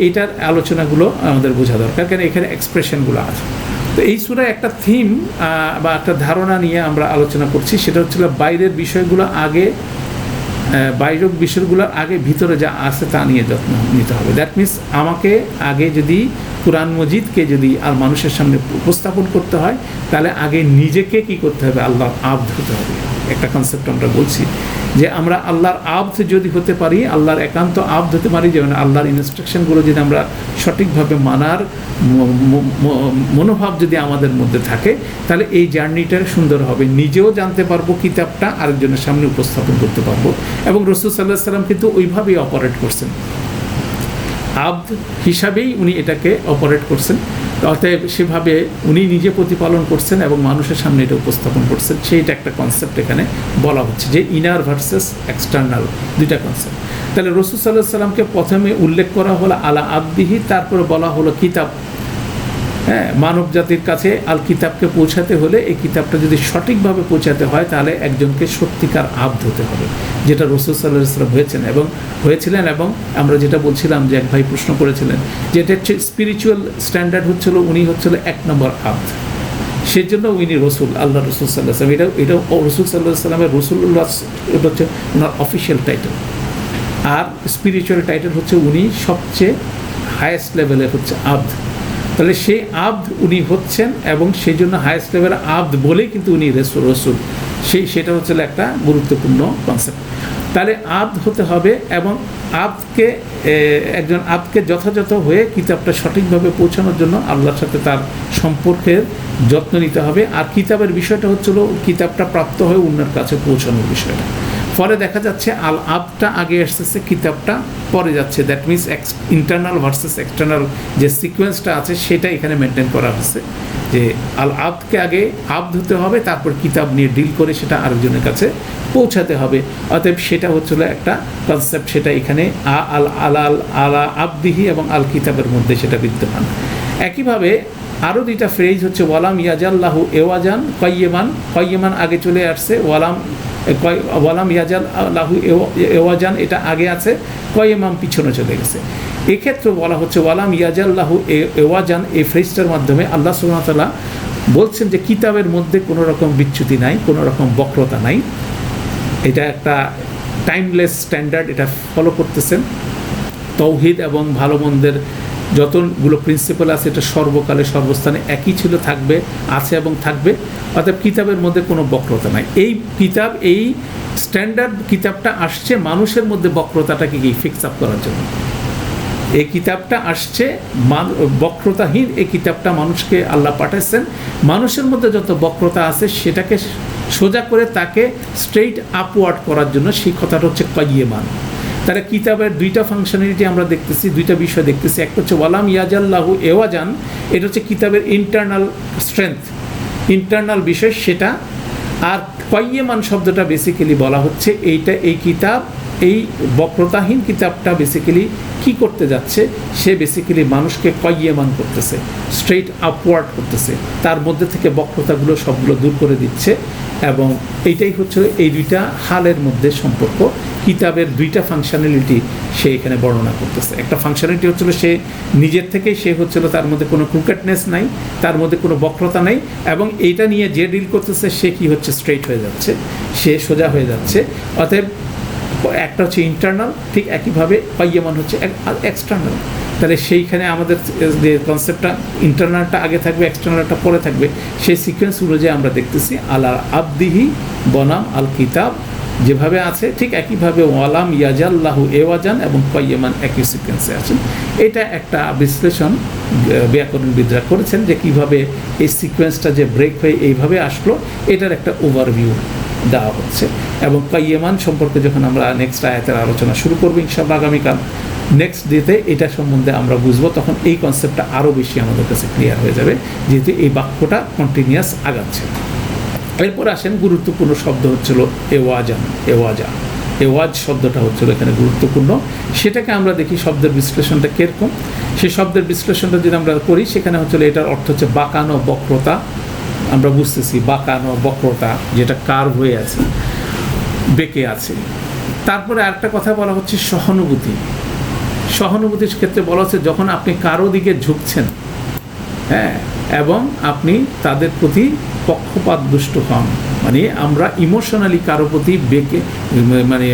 এইটার আলোচনাগুলো আমাদের বোঝা দরকার, কারণ এখানে এক্সপ্রেশনগুলো আছে। তো এই সূরায় একটা থিম বা একটা ধারণা নিয়ে আমরা আলোচনা করছি, সেটা হচ্ছিল বাইরের বিষয়গুলো আগে, বাইরের বিষয়গুলোর আগে ভিতরে যা আছে তা নিয়ে যত্ন নিতে হবে। দ্যাট মিনস আমাকে আগে যদি কুরআন মজিদকে যদি আর মানুষের সামনে উপস্থাপন করতে হয়, তাহলে আগে নিজেকে কি করতে হবে? আল্লাহর আব্দ হতে হবে। একটা কনসেপ্ট আমরা বলছি যে আমরা আল্লাহর আব্দ যদি হতে পারি, আল্লাহর একান্ত আব্দ হতে পারি, যেমন আল্লাহর ইনস্ট্রাকশনগুলো যদি আমরা সঠিকভাবে মানার মনোভাব যদি আমাদের মধ্যে থাকে, তাহলে এই জার্নিটা সুন্দর হবে। নিজেও জানতে পারবো কিতাবটা, আরেকজনের সামনে উপস্থাপন করতে পারবো। এবং রাসূল সাল্লাল্লাহু আলাইহি সাল্লাম কিন্তু ওইভাবেই অপারেট করছেন, আব্দ হিসাবেই উনি এটাকে অপারেট করছেন। অতএব সেভাবে উনি নিজে প্রতিপালন করছেন এবং মানুষের সামনে এটা উপস্থাপন করছেন। সেইটা একটা কনসেপ্ট এখানে বলা হচ্ছে যে ইনার ভার্সেস এক্সটার্নাল, দুইটা কনসেপ্ট। তাহলে রাসূল সাল্লাল্লাহু আলাইহি সাল্লামকে প্রথমে উল্লেখ করা হলো আলা আব্দিহি, তারপরে বলা হলো কিতাব। হ্যাঁ, মানব জাতির কাছে আল কিতাবকে পৌঁছাতে হলে এই কিতাবটা যদি সঠিকভাবে পৌঁছাতে হয়, তাহলে একজনকে সত্যিকার আব্দ হতে হবে, যেটা রাসূল সাল্লাল্লাহু আলাইহি ওয়াসাল্লাম হয়েছিলেন। এবং আমরা যেটা বলছিলাম যে এক ভাই প্রশ্ন করেছিলেন যে এটা হচ্ছে স্পিরিচুয়াল স্ট্যান্ডার্ড হচ্ছিল, উনি হচ্ছিল 1 নম্বর আব্দ। সেজন্য উনি রসুল, আল্লাহ রসুল সাল্লাল্লাহু আলাইহি ওয়াসাল্লাম। এটা রসুল সাল্লাল্লাহু আলাইহি ওয়াসাল্লামের রসুলুল্লাহ, এটা হচ্ছে ওনার অফিসিয়াল টাইটেল। আর স্পিরিচুয়াল টাইটেল হচ্ছে উনি সবচেয়ে হায়েস্ট লেভেলের হচ্ছে আব্দ। তাহলে সেই আব্দ উনি হচ্ছেন, এবং সেই জন্য হায়েস্ট লেভেলের আব্দ বলেই কিন্তু উনি রসুল। সেটা হচ্ছে একটা গুরুত্বপূর্ণ কনসেপ্ট। তাহলে আব্দ হতে হবে, এবং একজন আব্দকে যথাযথ হয়ে কিতাবটা সঠিকভাবে পৌঁছানোর জন্য আল্লাহর সাথে তার সম্পর্কের যত্ন নিতে হবে। আর কিতাবের বিষয়টা হচ্ছিল কিতাবটা প্রাপ্ত হয়ে অন্যের কাছে পৌঁছানোর বিষয়টা। ফলে দেখা যাচ্ছে আল আবটা আগে আসতেছে, কিতাবটা পরে যাচ্ছে। That means internal versus external যে সিকোয়েন্সটা আছে সেটা এখানে মেনটেন করা হচ্ছে, যে আল আবকে আগে আব্দ হতে হবে, তারপর কিতাব নিয়ে ডিল করে সেটা আরেকজনের কাছে পৌঁছাতে হবে। অতএব সেটা হচ্ছিল একটা কনসেপ্ট, সেটা এখানে আলা আবদিহি এবং আল কিতাবের মধ্যে সেটা বিদ্যমান। একইভাবে আরও দুইটা ফ্রেজ হচ্ছে ওয়ালাম ইয়াজাল্লাহু এওয়াজান কয়্যমান আগে চলে আসছে, ওয়ালাম ইয়াজাল্লাহু এওয়াজান এটা আগে আছে, কয়্যমান পিছনে চলে গেছে। এক্ষেত্রে বলা হচ্ছে ওয়ালাম ইয়াজাল্লাহু এওয়াজান, এই ফ্রেজটার মাধ্যমে আল্লাহ সুবহানাহু ওয়া তাআলা বলছেন যে কিতাবের মধ্যে কোনো রকম বিচ্যুতি নাই, কোনো রকম বক্রতা নাই। এটা একটা টাইমলেস স্ট্যান্ডার্ড, এটা ফলো করতেছেন। তাওহীদ এবং ভালো মন্দের যতগুলো প্রিন্সিপাল আছে এটা সর্বকালে সর্বস্থানে একই ছিল, আছে এবং থাকবে। অর্থাৎ কিতাবের মধ্যে কোনো বক্রতা নাই। এই কিতাব, এই স্ট্যান্ডার্ড কিতাবটা আসছে মানুষের মধ্যে বক্রতাটাকে কি ফিক্স আপ করার জন্য। এই কিতাবটা আসছে বক্রতাহীন, এই কিতাবটা মানুষকে আল্লাহ পাঠাচ্ছেন মানুষের মধ্যে যত বক্রতা আছে সেটাকে সোজা করে তাকে স্ট্রেইট আপওয়ার্ড করার জন্য। সেই কথাটা হচ্ছে কয়্যমান। তাহলে কিতাবের দুইটা ফাংশনালিটি আমরা দেখতেছি, দুইটা বিষয় দেখতেছি। একটা হচ্ছে ওয়ালাম ইয়াজাল্লাহু এওয়াজান, এটা হচ্ছে কিতাবের ইন্টারনাল স্ট্রেংথ, ইন্টারনাল বিষয় সেটা। আর কয়্যমান শব্দটা বেসিক্যালি বলা হচ্ছে এই কিতাব, এই বক্রতাহীন কিতাবটা বেসিক্যালি কি করতে যাচ্ছে, সে বেসিক্যালি মানুষকে কয়্যমান করতেছে, স্ট্রেইট আপওয়ার্ড করতেছে, তার মধ্যে থেকে বক্রতাগুলো সবগুলো দূর করে দিচ্ছে। এবং এইটাই হচ্ছে এই দুইটা হালের মধ্যে সম্পর্ক। কিতাবের দুইটা ফাংশনালিটি সে এখানে বর্ণনা করতেছে। একটা ফাংশনালিটি হচ্ছিল সে নিজের থেকেই সে হচ্ছিল, তার মধ্যে কোনো ক্রুকেটনেস নাই, তার মধ্যে কোনো বক্রতা নাই, এবং এইটা নিয়ে যে ডিল করতেছে সে কি হচ্ছে, স্ট্রেইট হয়ে যাচ্ছে, সে সোজা হয়ে যাচ্ছে। অতএব একটা হচ্ছে ইন্টারনাল, ঠিক একইভাবে কয়্যমান হচ্ছে এক্সটার্নাল। তাহলে সেইখানে আমাদের যে কনসেপ্টটা, ইন্টারনালটা আগে থাকবে, এক্সটার্নালটা পরে থাকবে, সেই সিকোয়েন্স অনুযায়ী আমরা দেখতেছি আলা আবদিহি বনাম আল কিতাব যেভাবে আছে ঠিক একইভাবে ওয়ালাম ইয়াজাল্লাহু এওয়াজান এবং কাইয়ামান একই সিকোয়েন্সে আছেন। এটা একটা বিশ্লেষণ ব্যাকরণবিদরা করেছেন যে কীভাবে এই সিকোয়েন্সটা যে ব্রেক হয়ে এইভাবে আসলো, এটার একটা ওভারভিউ দেওয়া হচ্ছে। এবং কাইয়ামান সম্পর্কে যখন আমরা নেক্সট আয়াতের আলোচনা শুরু করবো ইনশাআল্লাহ আগামীকাল, নেক্সট ডেতে এটা সম্বন্ধে আমরা বুঝবো, তখন এই কনসেপ্টটা আরও বেশি আমাদের কাছে ক্লিয়ার হয়ে যাবে, যেহেতু এই বাক্যটা কন্টিনিউয়াস আগাচ্ছে। এরপর আসেন গুরুত্বপূর্ণ শব্দ হচ্ছিল এওয়াজান, এওয়াজ শব্দটা হচ্ছিল এখানে গুরুত্বপূর্ণ। সেটাকে আমরা দেখি শব্দের বিশ্লেষণটা কীরকম। সেই শব্দের বিশ্লেষণটা যদি আমরা করি, সেখানে হচ্ছিল এটার অর্থ হচ্ছে বাঁকানো, বক্রতা। আমরা বুঝতেছি বাঁকানো, বক্রতা, যেটা কার্ভ হয়ে আছে, বেঁকে আছে। তারপরে আরেকটা কথা বলা হচ্ছে সহানুভূতি। সহানুভূতির ক্ষেত্রে বলা হচ্ছে যখন আপনি কারো দিকে ঝুঁকছেন, হ্যাঁ, এবং আপনি তাদের প্রতি পক্ষপাত দুষ্ট হন, মানে আমরা ইমোশনালি কারো প্রতি মানে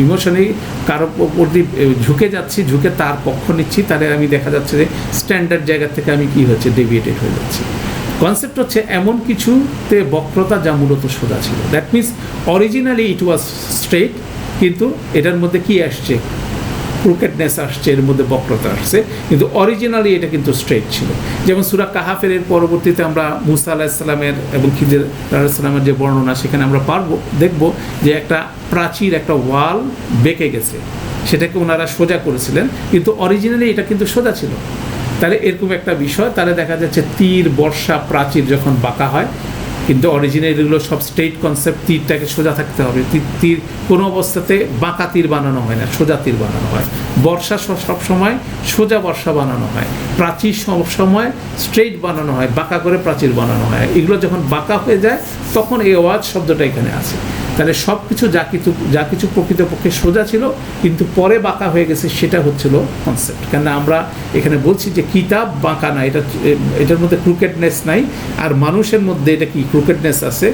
ইমোশনালি কারো প্রতি ঝুঁকে যাচ্ছি, ঝুঁকে তার পক্ষ নিচ্ছি, তাহলে আমি দেখা যাচ্ছে যে স্ট্যান্ডার্ড জায়গা থেকে আমি কী হচ্ছে ডেভিয়েটেড হয়ে যাচ্ছি। কনসেপ্ট হচ্ছে এমন কিছুতে বক্রতা যা মূলত সোজা ছিল। That means originally it was straight, কিন্তু এটার মধ্যে কি আসছে, ক্রুকেটনেস আসছে, এর মধ্যে বক্রতা আসছে, কিন্তু অরিজিনালি এটা কিন্তু স্ট্রেট ছিল। যেমন সূরা কাহাফের পরবর্তীতে আমরা মুসা আলাইহিসসালামের এবং খিজির আলাইহিসসালামের যে বর্ণনা, সেখানে আমরা দেখব যে একটা প্রাচীর, একটা ওয়াল বেঁকে গেছে, সেটাকে ওনারা সোজা করেছিলেন, কিন্তু অরিজিনালি এটা কিন্তু সোজা ছিল। তাহলে এরকম একটা বিষয়, তাহলে দেখা যাচ্ছে তীর, বর্ষা, প্রাচীর যখন বাঁকা হয়, কিন্তু অরিজিনাল এগুলো সব স্ট্রেট কনসেপ্ট, তীরটাকে সোজা থাকতে হবে। তীর কোনো অবস্থাতে বাঁকা তীর বানানো হয় না, সোজা তীর বানানো হয়। বর্ষা সবসময় সোজা বর্ষা বানানো হয়, প্রাচীর সবসময় স্ট্রেট বানানো হয়, বাঁকা করে প্রাচীর বানানো হয়। এগুলো যখন বাঁকা হয়ে যায় তখন এই আওয়াজ শব্দটা এখানে আছে। তাহলে সব কিছু যা কিছু প্রকৃতপক্ষে সোজা ছিল কিন্তু পরে বাঁকা হয়ে গেছে, সেটা হচ্ছিল কনসেপ্ট। কেন আমরা এখানে বলছি যে কিতাব বাঁকা না, এটার মধ্যে ক্রুকেটনেস নাই, আর মানুষের মধ্যে এটা কি ক্রুকেটনেস আছে।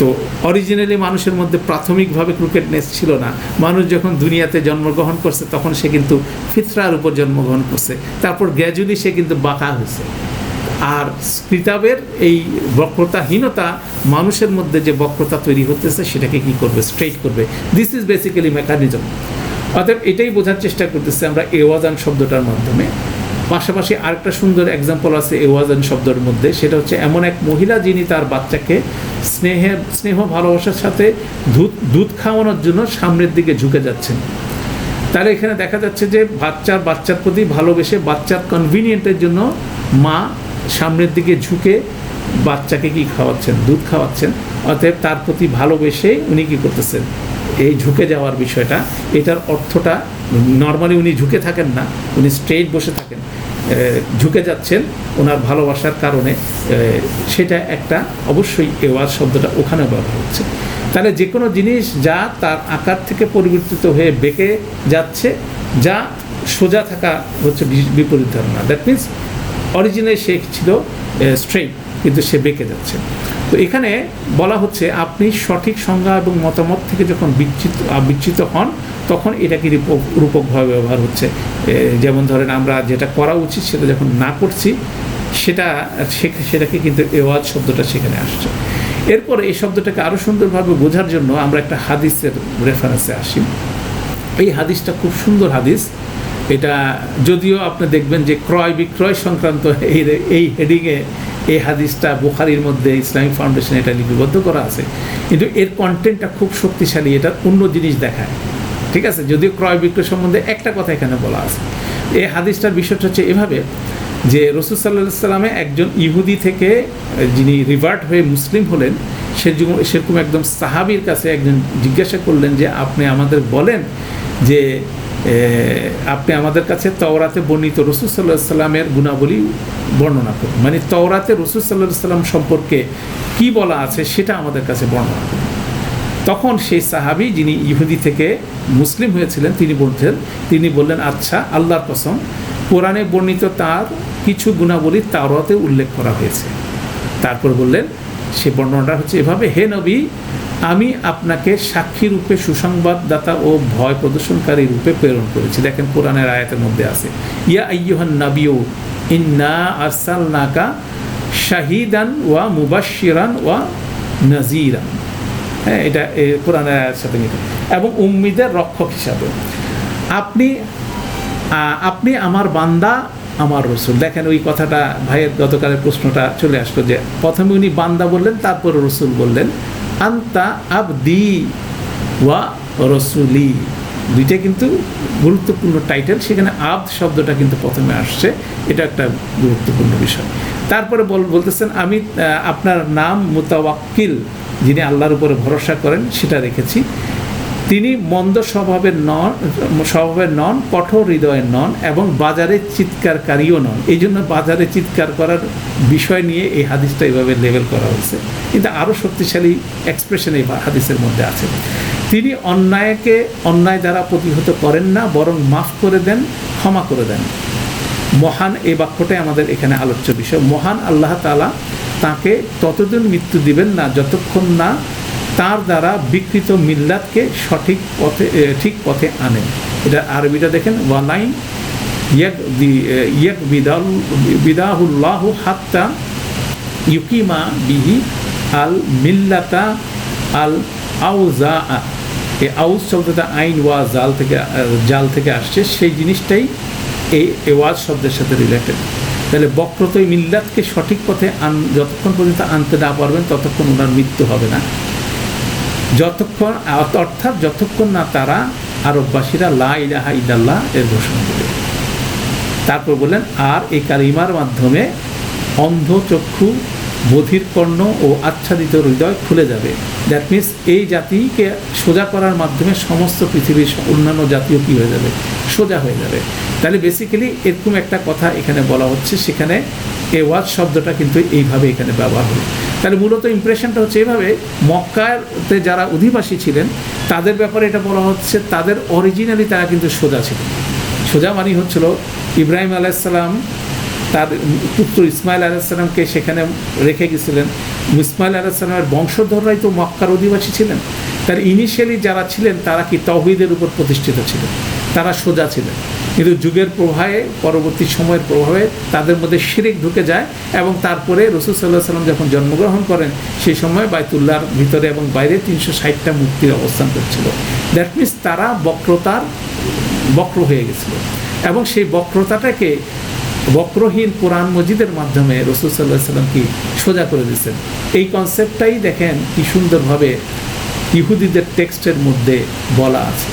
তো অরিজিনালি মানুষের মধ্যে প্রাথমিকভাবে ক্রুকেটনেস ছিল না। মানুষ যখন দুনিয়াতে জন্মগ্রহণ করছে তখন সে কিন্তু ফিতরার উপর জন্মগ্রহণ করছে, তারপর গ্র্যাজুয়ালি সে কিন্তু বাঁকা হয়েছে। আর কিতাবের এই বক্রতাহীনতা, মানুষের মধ্যে যে বক্রতা তৈরি হতেছে সেটাকে কি করবে, স্ট্রেট করবে। This is basically mechanism. অর্থাৎ এটাই বোঝার চেষ্টা করতেছে আমরা এওয়াজান শব্দটার মাধ্যমে। পাশাপাশি আরেকটা সুন্দর এক্সাম্পল আছে এওয়াজান শব্দের মধ্যে, সেটা হচ্ছে এমন এক মহিলা যিনি তার বাচ্চাকে স্নেহ ভালোবাসার সাথে দুধ খাওয়ানোর জন্য সামনের দিকে ঝুঁকে যাচ্ছেন। তাহলে এখানে দেখা যাচ্ছে যে বাচ্চার প্রতি ভালোবেসে, বাচ্চার কনভিনিয়েন্টের জন্য মা সামনের দিকে ঝুঁকে বাচ্চাকে কি খাওয়াচ্ছেন, দুধ খাওয়াচ্ছেন। অতএব তার প্রতি ভালোবেসে উনি কী করতেছেন, এই ঝুঁকে যাওয়ার বিষয়টা, এটার অর্থটা নর্মালি উনি ঝুঁকে থাকেন না, উনি স্ট্রেট বসে থাকেন, ঝুঁকে যাচ্ছেন ওনার ভালোবাসার কারণে। সেটা একটা অবশ্যই এওয়াজ শব্দটা ওখানে ব্যবহার হচ্ছে। তাহলে যে কোনো জিনিস যা তার আকার থেকে পরিবর্তিত হয়ে বেঁকে যাচ্ছে, যা সোজা থাকা হচ্ছে বিপরীত ধারণা। দ্যাট মিনস অরিজিনালি সে ছিল স্ট্রেট, কিন্তু সে বেঁকে যাচ্ছে। তো এখানে বলা হচ্ছে আপনি সঠিক সংজ্ঞা এবং মতামত থেকে যখন বিচ্যুত হন, তখন এটাকে রূপকভাবে ব্যবহার হচ্ছে। যেমন ধরেন আমরা যেটা করা উচিত সেটা যখন না করছি, সেটাকে কিন্তু এওয়াজ শব্দটা সেখানে আসছে। এরপর এই শব্দটাকে আরও সুন্দরভাবে বোঝার জন্য আমরা একটা হাদিসের রেফারেন্সে আসি। এই হাদিসটা খুব সুন্দর হাদিস। এটা যদিও আপনি দেখবেন যে ক্রয় বিক্রয় সংক্রান্ত এই হেডিংয়ে এই হাদিসটা বুখারীর মধ্যে ইসলামিক ফাউন্ডেশন এটা লিপিবদ্ধ করা আছে, কিন্তু এর কন্টেন্টটা খুব শক্তিশালী, এটা অন্য জিনিস দেখায়। ঠিক আছে, যদিও ক্রয় বিক্রয় সম্বন্ধে একটা কথা এখানে বলা আছে। এই হাদিসটার বিষয়টা হচ্ছে এভাবে যে রাসূল সাল্লাল্লাহু আলাইহি ওয়াসাল্লাম একজন ইহুদি থেকে যিনি রিভার্ট হয়ে মুসলিম হলেন, সেরকম একদম সাহাবীর কাছে একজন জিজ্ঞাসা করলেন যে আপনি আমাদের বলেন যে আপনি আমাদের কাছে তওরাতে বর্ণিত রাসূল সাল্লাল্লাহু আলাইহি ওয়াসাল্লামের গুণাবলী বর্ণনা করুন, মানে তওরাতে রাসূল সাল্লাল্লাহু আলাইহি ওয়াসাল্লাম সম্পর্কে কি বলা আছে সেটা আমাদের কাছে বর্ণনা করুন। তখন সেই সাহাবী যিনি ইহুদি থেকে মুসলিম হয়েছিলেন তিনি বললেন আচ্ছা, আল্লাহর কসম, কোরআনে বর্ণিত তার কিছু গুণাবলী তাওরাতে উল্লেখ করা হয়েছে। তারপর বললেন, সে বর্ণনাটা হচ্ছে এভাবে, হে নবী, আমি আপনাকে সাক্ষী রূপে, সুসংবাদদাতা ও ভয় প্রদর্শনকারী রূপে প্রেরণ করেছি। দেখেন কোরআনের আয়াতের মধ্যে আছে, ইয়া আইয়ুহান নাবিয়্যু ইন্না আরসালনাকা শাহিদান ওয়া মুবাশশিরান ওয়া নাযীরান। হ্যাঁ, এটা কোরআনের আয়াতের সাথে মিলে। এবং উম্মিদের রক্ষক হিসাবে আপনি আমার বান্দা, আমার রসুল। দেখেন ওই কথাটা ভাইয়ের গতকালের প্রশ্নটা চলে আসলো, যে প্রথমে উনি বান্দা বললেন, তারপরে রসুল বললেন। আন্তা আবদি ওয়া রসুলি, দুইটা কিন্তু গুরুত্বপূর্ণ টাইটেল, সেখানে আবদ শব্দটা কিন্তু প্রথমে আসছে, এটা একটা গুরুত্বপূর্ণ বিষয়। তারপরে বলতেছেন আমি আপনার নাম মুতাওয়াক্কিল, যিনি আল্লাহর উপরে ভরসা করেন, সেটা রেখেছি। তিনি মন্দ স্বভাবের নন, কঠোর হৃদয়ের নন, এবং বাজারে চিৎকারকারীও নন। এই জন্য বাজারে চিৎকার করার বিষয় নিয়ে এই হাদিসটা এইভাবে লেবেল করা হয়েছে, কিন্তু আরও শক্তিশালী এক্সপ্রেশন এই হাদিসের মধ্যে আছে। তিনি অন্যায় দ্বারা প্রতিহত করেন না, বরং মাফ করে দেন, ক্ষমা করে দেন। মহান এই বাক্যটাই আমাদের এখানে আলোচ্য বিষয়। মহান আল্লাহ তাআলা তাকে ততদিন মৃত্যু দিবেন না যতক্ষণ না তার দ্বারা বিকৃত মিল্লাতকে ঠিক পথে আনেন। এটা আরবিটা দেখেন, ওয়ালাইন ইয়াক বিদাহুল্লাহু হাত্তা ইউকিমা বিহি আল মিল্লাতা আল আউজা। এই আউজ শব্দটা আইন ওয়া জাল থেকে আসছে, সেই জিনিসটাই এই ওয়াজ শব্দের সাথে রিলেটেড। তাহলে বক্রত মিল্লাতকে সঠিক পথে যতক্ষণ পর্যন্ত আনতে না পারবেন ততক্ষণ ওনার মৃত্যু হবে না, অর্থাৎ যতক্ষণ না তারা আরববাসীরা লা ইলাহা ইল্লাল্লাহ এর ঘোষণা দেবে। তারপর বললেন, আর এই কালিমার মাধ্যমে অন্ধ চক্ষু, বধির কর্ণ ও আচ্ছাদিত হৃদয় খুলে যাবে। দ্যাট মিনস এই জাতিকে সোজা করার মাধ্যমে সমস্ত পৃথিবীর অন্যান্য জাতীয় কী হয়ে যাবে, সোজা হয়ে যাবে। তাহলে বেসিক্যালি এরকম একটা কথা এখানে বলা হচ্ছে, সেখানে এ ওয়াজ শব্দটা কিন্তু এইভাবে এখানে ব্যবহার হলো। তাহলে মূলত ইমপ্রেশনটা হচ্ছে এইভাবে, মক্কাতে যারা অধিবাসী ছিলেন তাদের ব্যাপারে এটা বলা হচ্ছে, তাদের অরিজিনালি তারা কিন্তু সোজা ছিল। সোজা মানে হচ্ছিল ইব্রাহিম আলাইহিসসালাম তার পুত্র ইসমাইল আলাইহিসসালামকে সেখানে রেখে গেছিলেন। ইসমাইল আলাইহিসসালামের বংশধররাই তো মক্কার অধিবাসী ছিলেন। তার ইনিশিয়ালি যারা ছিলেন তারা কি তাওহীদের উপর প্রতিষ্ঠিত ছিলেন, তারা সোজা ছিলেন। কিন্তু যুগের প্রভাবে, পরবর্তী সময়ের প্রভাবে তাদের মধ্যে শিরক ঢুকে যায়, এবং তারপরে রাসূল সাল্লাল্লাহু আলাইহি ওয়াসাল্লাম যখন জন্মগ্রহণ করেন সেই সময় বাইতুল্লাহর ভিতরে এবং বাইরে 360টা মূর্তির অবস্থান করছিল। দ্যাট মিনস তারা বক্র হয়ে গেছিল, এবং সেই বক্রতাটাকে বক্রহীন কোরআন মজিদের মাধ্যমে রাসূল সাল্লাল্লাহু আলাইহি ওয়াসাল্লাম কি সোজা করে দিয়েছেন। এই কনসেপ্টটাই দেখেন কি সুন্দরভাবে ইহুদিদের টেক্সটের মধ্যে বলা আছে।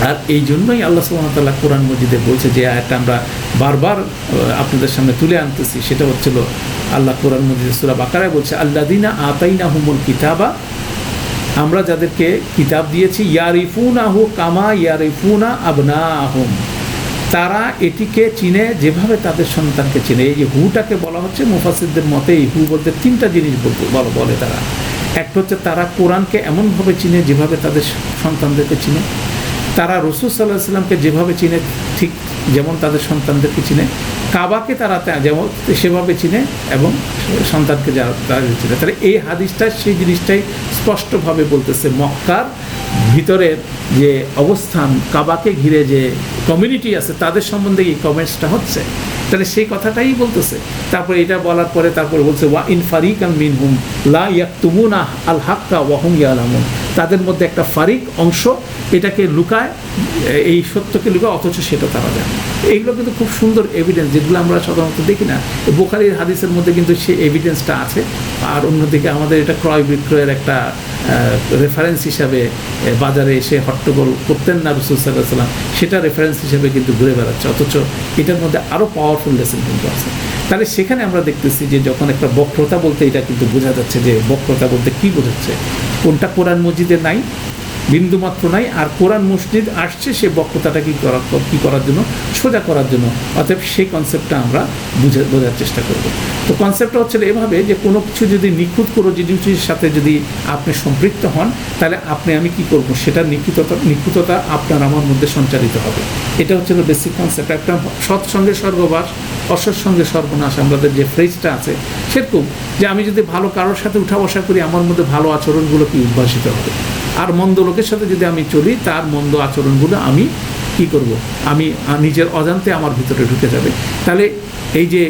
আর এই জন্যই আল্লাহ সুবহানাহু ওয়া তাআলা কোরআন মজিদে বলছে, যে আয়াতটা আমরা বারবার আপনাদের সামনে তুলে আনতেছি, সেটা হচ্ছিল আল্লাহ কোরআন মজিদে সূরা বাকারায় বলছে, আল্লাযীনা আতাইনাহুমুল কিতাবা, আমরা যাদেরকে কিতাব দিয়েছি, ইয়ারিফুনাহু কামা ইয়ারিফুনা আবনাহুম, তারা এটিকে চিনে যেভাবে তাদের সন্তানকে চিনে। এই যে হুটাকে বলা হচ্ছে, মুফাসসিরদের মতে এই হু বলতে তিনটা জিনিস বলে তারা। একটা হচ্ছে তারা কোরআনকে এমনভাবে চিনে যেভাবে তাদের সন্তানদেরকে চিনে, তারা রাসূল সাল্লাল্লাহু আলাইহি ওয়াসাল্লামকে যেভাবে চিনে ঠিক যেমন তাদের সন্তানদেরকে চিনে, কাবাকে তারা যেমন সেভাবে চিনে এবং সন্তানকে তারা চিনে। তাহলে এই হাদিসটা সেই জিনিসটাই স্পষ্টভাবে বলতেছে, মক্কার ভিতরের যে অবস্থান, কাবাকে ঘিরে যে কমিউনিটি আছে তাদের সম্বন্ধে এই কমেন্টসটা হচ্ছে। তাহলে সেই কথাটাই বলতেছে। তারপরে এটা বলার পরে তারপরে বলছে, ওয়া ইন ফারিকাম মিনহুম লা ইয়াকতুমুনা আল হাক্কা ওয়া হুম ইয়ালামুন, তাদের মধ্যে একটা ফারিক অংশ এটাকে লুকায়, এই সত্যকে লুকায়, অথচ সেটা তারা জানে। এইগুলো কিন্তু খুব সুন্দর এভিডেন্স, যেগুলো আমরা সাধারণত দেখি না। বুখারীর হাদিসের মধ্যে কিন্তু সেই এভিডেন্সটা আছে। আর অন্যদিকে আমাদের এটা ক্রয় বিক্রয়ের একটা রেফারেন্স হিসাবে বাজারে এসে হট্টগোল করতেন না রাসূল সাল্লাল্লাহু আলাইহি ওয়াসাল্লাম, সেটা রেফারেন্স হিসেবে কিন্তু ঘুরে বেড়াচ্ছে, অথচ এটার মধ্যে আরও পাওয়ারফুল লেসন কিন্তু আছে। তাহলে সেখানে আমরা দেখতেছি যে যখন একটা বক্রতা বলতে এটা কিন্তু বোঝা যাচ্ছে যে বক্রতা বলতে কী বোঝাচ্ছে, কোনটা কোরআন মজিদে নাই, বিন্দুমাত্র নাই। আর কোরআন মসজিদ আসছে সে বক্রতাটা কী করার জন্য, সোজা করার জন্য। অতএব সেই কনসেপ্টটা আমরা বোঝার চেষ্টা করব। তো কনসেপ্টটা হচ্ছে এভাবে যে কোনো কিছু যদি নিখুঁত কোনো জিনিসের সাথে যদি আপনি সম্পৃক্ত হন, তাহলে আমি কি করব, সেটার নিখুঁততা আপনার আমার মধ্যে সঞ্চারিত হবে। এটা হচ্ছে বেসিক কনসেপ্ট। একটা সৎসঙ্গে স্বর্গবাস, অসৎ সঙ্গে সর্বনাশ, আমাদের যে ফ্রেজটা আছে সেরকম, যে আমি যদি ভালো কারোর সাথে উঠা বসা করি আমার মধ্যে ভালো আচরণগুলো কি উদ্ভাসিত হবে, আর মন্দ লোকের সাথে যদি আমি চলি তার মন্দ আচরণগুলো আমি কি করব, আমি নিজের অজান্তে আমার ভিতরে ঢুকে যাবে। তাহলে এই যে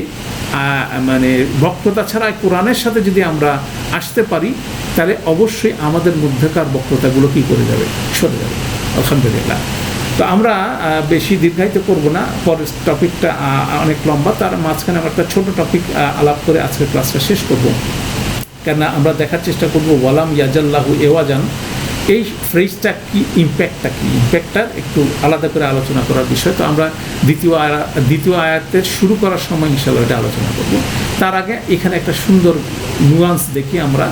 মানে বক্রতা ছাড়া কোরআনের সাথে যদি আমরা আসতে পারি, তাহলে অবশ্যই আমাদের মধ্যকার বক্রতাগুলো কী করে যাবে, সরে যাবে। আলহামদুলিল্লাহ। তো আমরা বেশি দীর্ঘায়িত করব না, পরের টপিকটা অনেক লম্বা, তার মাঝখানে আমরা একটা ছোটো টপিক আলাপ করে আজকের ক্লাসটা শেষ করব। কেননা আমরা দেখার চেষ্টা করব ওয়ালাম ইয়াজাল্লাহু এওয়াজান, এই ফ্রেজটা কি, ইম্প্যাক্টটা কি, ইম্প্যাক্টটার একটু আলাদা করে আলোচনা করার বিষয়। তো আমরা দ্বিতীয় আয়াতের শুরু করার সময় ইনশাআল্লাহ এটা আলোচনা করব। তার আগে এখানে একটা সুন্দর নুয়ান্স দেখি আমরা,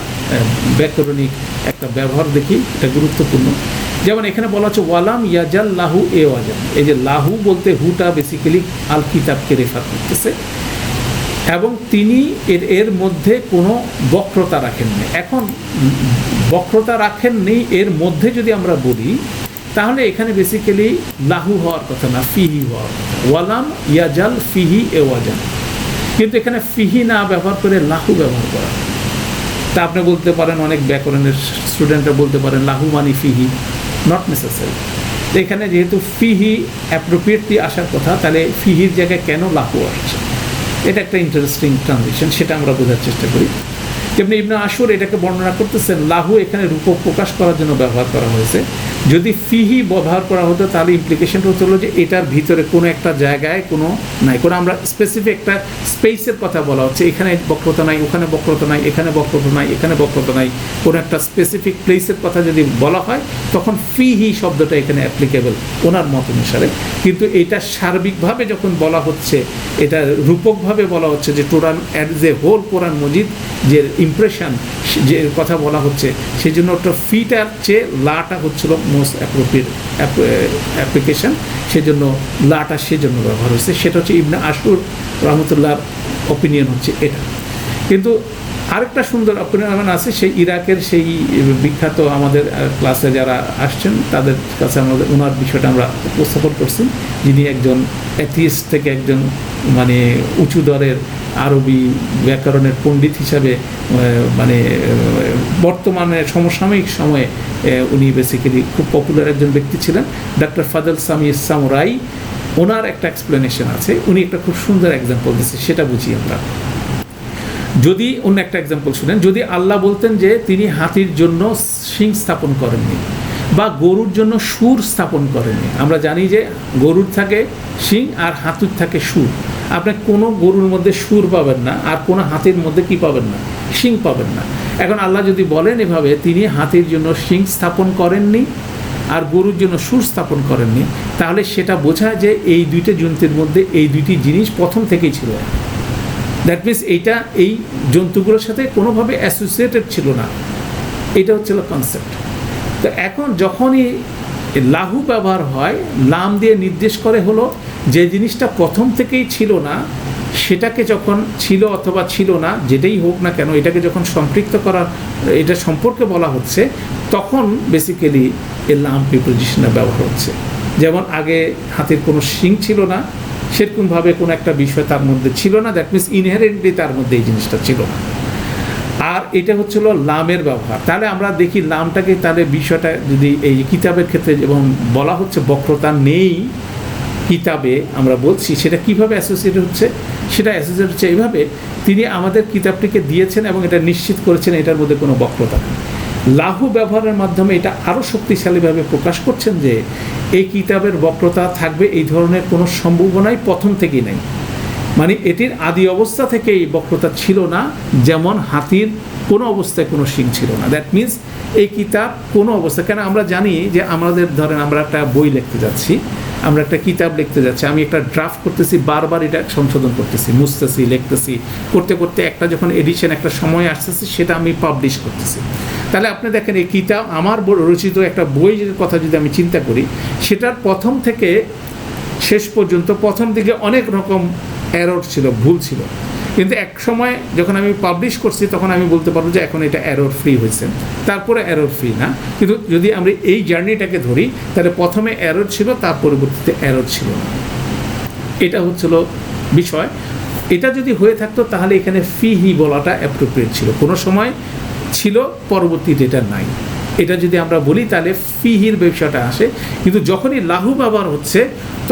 ব্যাকরণিক একটা ব্যবহার দেখি, এটা গুরুত্বপূর্ণ। যেমন এখানে বলা হচ্ছে ওয়ালাম ইয়াজাল্লাহু এওয়াজান, এই যে লাহু বলতে হুটা বেসিক্যালি আল কিতাবকে রেফার করতেছে, এবং তিনি এর মধ্যে কোনো বক্রতা রাখেননি। এখন বক্রতা রাখেননি এর মধ্যে যদি আমরা বলি, তাহলে এখানে বেসিক্যালি লাহু হওয়ার কথা না, ফিহি হওয়ার কথা। ওয়ালাম ইয়াজাল ফিহি এওয়াজান, কিন্তু এখানে ফিহি না ব্যবহার করে লাহু ব্যবহার করা। তা আপনি বলতে পারেন, অনেক ব্যাকরণের স্টুডেন্টরা বলতে পারেন লাহু মানি ফিহি, নট নেসেসারি। তো এখানে যেহেতু ফিহি অ্যাপ্রোপ্রিয়েটলি আসার কথা, তাহলে ফিহির জায়গায় কেন লাহু আসছে, এটা একটা ইন্টারেস্টিং ট্রানজিশন, সেটা আমরা বোঝার চেষ্টা করি। তেমনি ইবনে আশুর এটাকে বর্ণনা করতেছেন, লাহু এখানে রূপক প্রকাশ করার জন্য ব্যবহার করা হয়েছে। যদি ফিহি ব্যবহার করা হতো তাহলে ইমপ্লিকেশনটা হলো যে এটার ভিতরে কোনো একটা জায়গায় কোনো নাই, কোনো আমরা স্পেসিফিক একটা স্পেসের কথা বলা হচ্ছে, এখানে বক্রতা নাই, ওখানে বক্রতা নাই, এখানে বক্রতা নাই, এখানে বক্রতা নাই, কোনো একটা স্পেসিফিক প্লেসের কথা যদি বলা হয়, তখন ফিহি শব্দটা এখানে অ্যাপ্লিকেবল ওনার মত অনুসারে। কিন্তু এটা সার্বিকভাবে যখন বলা হচ্ছে, এটা রূপকভাবে বলা হচ্ছে যে টোটাল অ্যাজ এ হোল কোরআন মজিদ যে ইমপ্রেশন যে কথা বলা হচ্ছে, সেই জন্য ওটা ফিটার চেয়ে লাটা হচ্ছিল মোস্ট অ্যাপ্রোপ্রিয়েট অ্যাপ্লিকেশন, সেজন্য লাটা সেজন্য ব্যবহার হয়েছে। সেটা হচ্ছে ইবনে আশুর রহমতুল্লাহর অপিনিয়ন হচ্ছে এটা। কিন্তু আরেকটা সুন্দর অপিনিয়ন আছে, সেই ইরাকের সেই বিখ্যাত আমাদের ক্লাসে যারা আসছেন তাদের কাছে আমাদের ওনার বিষয়টা আমরা উপস্থাপন করছি, যিনি একজন অ্যাথিস্ট থেকে একজন মানে উঁচু দরের আরবি ব্যাকরণের পণ্ডিত হিসাবে, মানে বর্তমানে সমসাময়িক সময়ে উনি বেসিক্যালি খুব পপুলার একজন ব্যক্তি ছিলেন, ডক্টর ফাদল সামি সামুরাই। ওনার একটা এক্সপ্লেনেশন আছে, উনি একটা খুব সুন্দর এক্সাম্পল দিচ্ছে, সেটা বুঝি আমরা। যদি অন্য একটা এক্সাম্পল শুনেন, যদি আল্লাহ বলতেন যে তিনি হাতির জন্য শিং স্থাপন করেননি বা গরুর জন্য সুর স্থাপন করেননি, আমরা জানি যে গরুর থাকে শিং আর হাতির থাকে সুর, আপনি কোনো গরুর মধ্যে সুর পাবেন না, আর কোনো হাতির মধ্যে কি পাবেন না, শিং পাবেন না। এখন আল্লাহ যদি বলেন এভাবে তিনি হাতির জন্য শিং স্থাপন করেননি আর গরুর জন্য সুর স্থাপন করেননি, তাহলে সেটা বোঝায় যে এই দুইটা জন্তুর মধ্যে এই দুইটি জিনিস প্রথম থেকেই ছিল। দ্যাট মিনস এইটা এই জন্তুগুলোর সাথে কোনোভাবে অ্যাসোসিয়েটেড ছিল না, এটা হচ্ছিল কনসেপ্ট। তো এখন যখনই লাহু ব্যবহার হয়, লাম দিয়ে নির্দেশ করে হলো যে জিনিসটা প্রথম থেকেই ছিল না, সেটাকে যখন ছিল অথবা ছিল না যেটাই হোক না কেন, এটাকে যখন সম্পৃক্ত করার, এটা সম্পর্কে বলা হচ্ছে, তখন বেসিক্যালি এর লাম প্রিপোজিশনের ব্যবহার হচ্ছে। যেমন আগে হাতির কোনো শিং ছিল না, সেরকমভাবে কোনো একটা বিষয় তার মধ্যে ছিল না, দ্যাট মিনস ইনহেরেন্টলি তার মধ্যে এই জিনিসটা ছিল না। আর এটা হচ্ছিল লামের ব্যবহার। তাহলে আমরা দেখি লামটাকে, তাহলে বিষয়টা যদি এই কিতাবের ক্ষেত্রে এবং বলা হচ্ছে বক্রতা নেই কিতাবে, আমরা বলছি সেটা কিভাবে অ্যাসোসিয়েট হচ্ছে, সেটা অ্যাসোসিয়েট হচ্ছে এইভাবে, তিনি আমাদের কিতাবটিকে দিয়েছেন এবং এটা নিশ্চিত করেছেন এটার মধ্যে কোনো বক্রতা নেই। লাহু ব্যবহারের মাধ্যমে এটা আরও শক্তিশালীভাবে প্রকাশ করছেন যে এই কিতাবের বক্রতা থাকবে এই ধরনের কোনো সম্ভাবনাই প্রথম থেকেই নেই। মানে এটির আদি অবস্থা থেকে এই বক্রতা ছিল না, যেমন হাতির কোনো অবস্থায় কোনো শিং ছিল না। দ্যাট মিনস এই কিতাব কোনো অবস্থা, কেন আমরা জানি যে আমাদের ধরেন আমরা একটা বই লিখতে যাচ্ছি, আমরা একটা কিতাব লিখতে যাচ্ছি, আমি একটা ড্রাফট করতেছি, বারবার এটা সংশোধন করতেছি, মুছতেছি, লিখতেছি, করতে করতে একটা যখন এডিশন একটা সময় আসতেছে, সেটা আমি পাবলিশ করতেছি। তাহলে আপনি দেখেন এই কিতাব আমার রচিত একটা বইয়ের কথা যদি আমি চিন্তা করি, সেটার প্রথম থেকে শেষ পর্যন্ত প্রথম দিকে অনেক রকম এরর ছিল, ভুল ছিল, কিন্তু এক সময় যখন আমি পাবলিশ করছি তখন আমি বলতে পারবো যে এখন এটা এরর ফ্রি হয়েছে, তারপরে এরর ফ্রি না। কিন্তু যদি আমরা এই জার্নিটাকে ধরি, তাহলে প্রথমে এরর ছিল, তার পরবর্তীতে এরর ছিল না। এটা হচ্ছিল বিষয়। এটা যদি হয়ে থাকতো তাহলে এখানে ফিহি বলাটা অ্যাপ্রোপ্রিয়েট ছিল, কোনো সময় ছিল, পরবর্তীতে এটা নাই। এটা যদি আমরা বলি তাহলে ফিহির বিষয়টা আসে, কিন্তু যখনই লাহু ব্যবহার হচ্ছে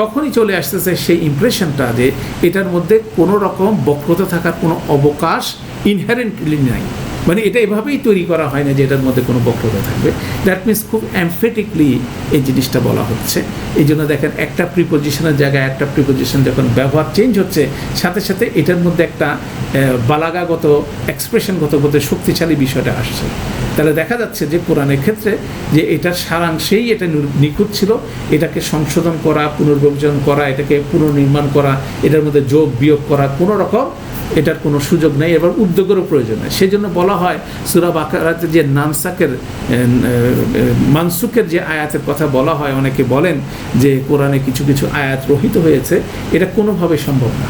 তখনই চলে আসতেছে সেই ইমপ্রেশনটা যে এটার মধ্যে কোনো রকম বক্রতা থাকার কোনো অবকাশ ইনহেরেন্টলি নাই, মানে এটা এভাবেই তৈরি করা হয় না যে এটার মধ্যে কোনো বক্রতা থাকবে। দ্যাট মিনস খুব এমফেটিকলি এই জিনিসটা বলা হচ্ছে। এই জন্য দেখেন একটা প্রিপোজিশনের জায়গায় একটা প্রিপোজিশন যখন ব্যবহার চেঞ্জ হচ্ছে, সাথে সাথে এটার মধ্যে একটা বালাগাগত এক্সপ্রেশনগত শক্তিশালী বিষয়টা আসছে। তাহলে দেখা যাচ্ছে যে কোরআনের ক্ষেত্রে যে এটার সারাংশেই এটা নিখুঁত ছিল, এটাকে সংশোধন করা, পুনর্বিবেচন করা, এটাকে পুনর্নির্মাণ করা, এটার মধ্যে যোগ বিয়োগ করা কোনো রকম এটার কোনো সুযোগ নেই এবং উদ্যোগেরও প্রয়োজন নেই। সেই জন্য বলা হয় সূরা বাকারাতে যে মানসুকের যে আয়াতের কথা বলা হয়, অনেকে বলেন যে কোরআনে কিছু কিছু আয়াত রহিত হয়েছে, এটা কোনোভাবে সম্ভব না,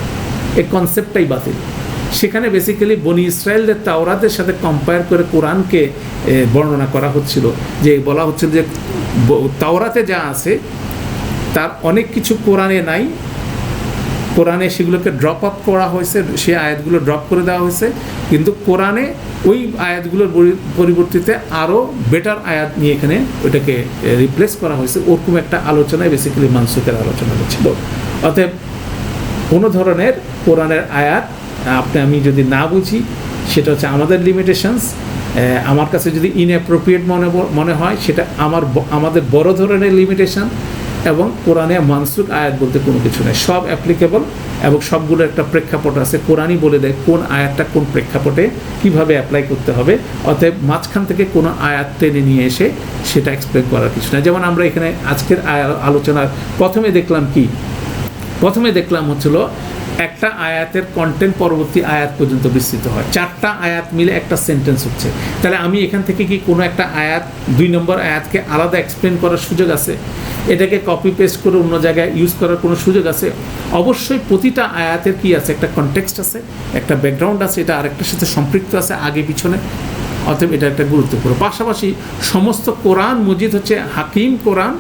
এই কনসেপ্টটাই বাতিল। সেখানে বেসিক্যালি বনি ইসরায়েলদের তাওরাতের সাথে কম্পেয়ার করে কোরআনকে বর্ণনা করা হচ্ছিল, যে বলা হচ্ছিল যে তাওরাতে যা আছে তার অনেক কিছু কোরআনে নাই, কোরআনে সেগুলোকে ড্রপ আপ করা হয়েছে, সেই আয়াতগুলো ড্রপ করে দেওয়া হয়েছে, কিন্তু কোরআনে ওই আয়াতগুলোর পরিবর্তিতে আরও বেটার আয়াত নিয়ে এখানে ওইটাকে রিপ্লেস করা হয়েছে। ওরকম একটা আলোচনায় বেসিক্যালি মানসুকের আলোচনা হচ্ছিল। অতএব কোনো ধরনের কোরআনের আয়াত আমি যদি না বুঝি, সেটা হচ্ছে আমাদের লিমিটেশনস, আমার কাছে যদি ইনঅ্যাপ্রোপ্রিয়েট মনে হয় সেটা আমাদের বড় ধরনের লিমিটেশন, এবং কোরআনে মানসুক আয়াত বলতে কোনো কিছু নেই, সব অ্যাপ্লিকেবল এবং সবগুলোর একটা প্রেক্ষাপট আছে। কোরআনই বলে দেয় কোন আয়াতটা কোন প্রেক্ষাপটে কীভাবে অ্যাপ্লাই করতে হবে। অতএব মাঝখান থেকে কোনো আয়াত টেনে নিয়ে এসে সেটা এক্সপ্লেন করার কিছু না। যেমন আমরা এখানে আজকের আলোচনার প্রথমে দেখলাম হচ্ছিল একটা আয়াতের কন্টেন্ট পরবর্তী আয়াত পর্যন্ত বিস্তৃত হয়, 4টা আয়াত মিলে একটা সেন্টেন্স হচ্ছে। তাহলে আমি এখান থেকে কি কোনো একটা আয়াত 2 নম্বর আয়াতকে আলাদা এক্সপ্লেন করার সুযোগ আছে? এটাকে কপি পেস্ট করে অন্য জায়গায় ইউজ করার কোনো সুযোগ আছে? অবশ্যই প্রতিটা আয়াতের কি আছে, একটা কনটেক্সট আছে, একটা ব্যাকগ্রাউন্ড আছে, এটা আরেকটার সাথে সম্পৃক্ত আছে আগে পিছনে। অতএব এটা একটা গুরুত্বপূর্ণ। পাশাপাশি সমস্ত কোরআন মজিদ হচ্ছে হাকিম কোরআন,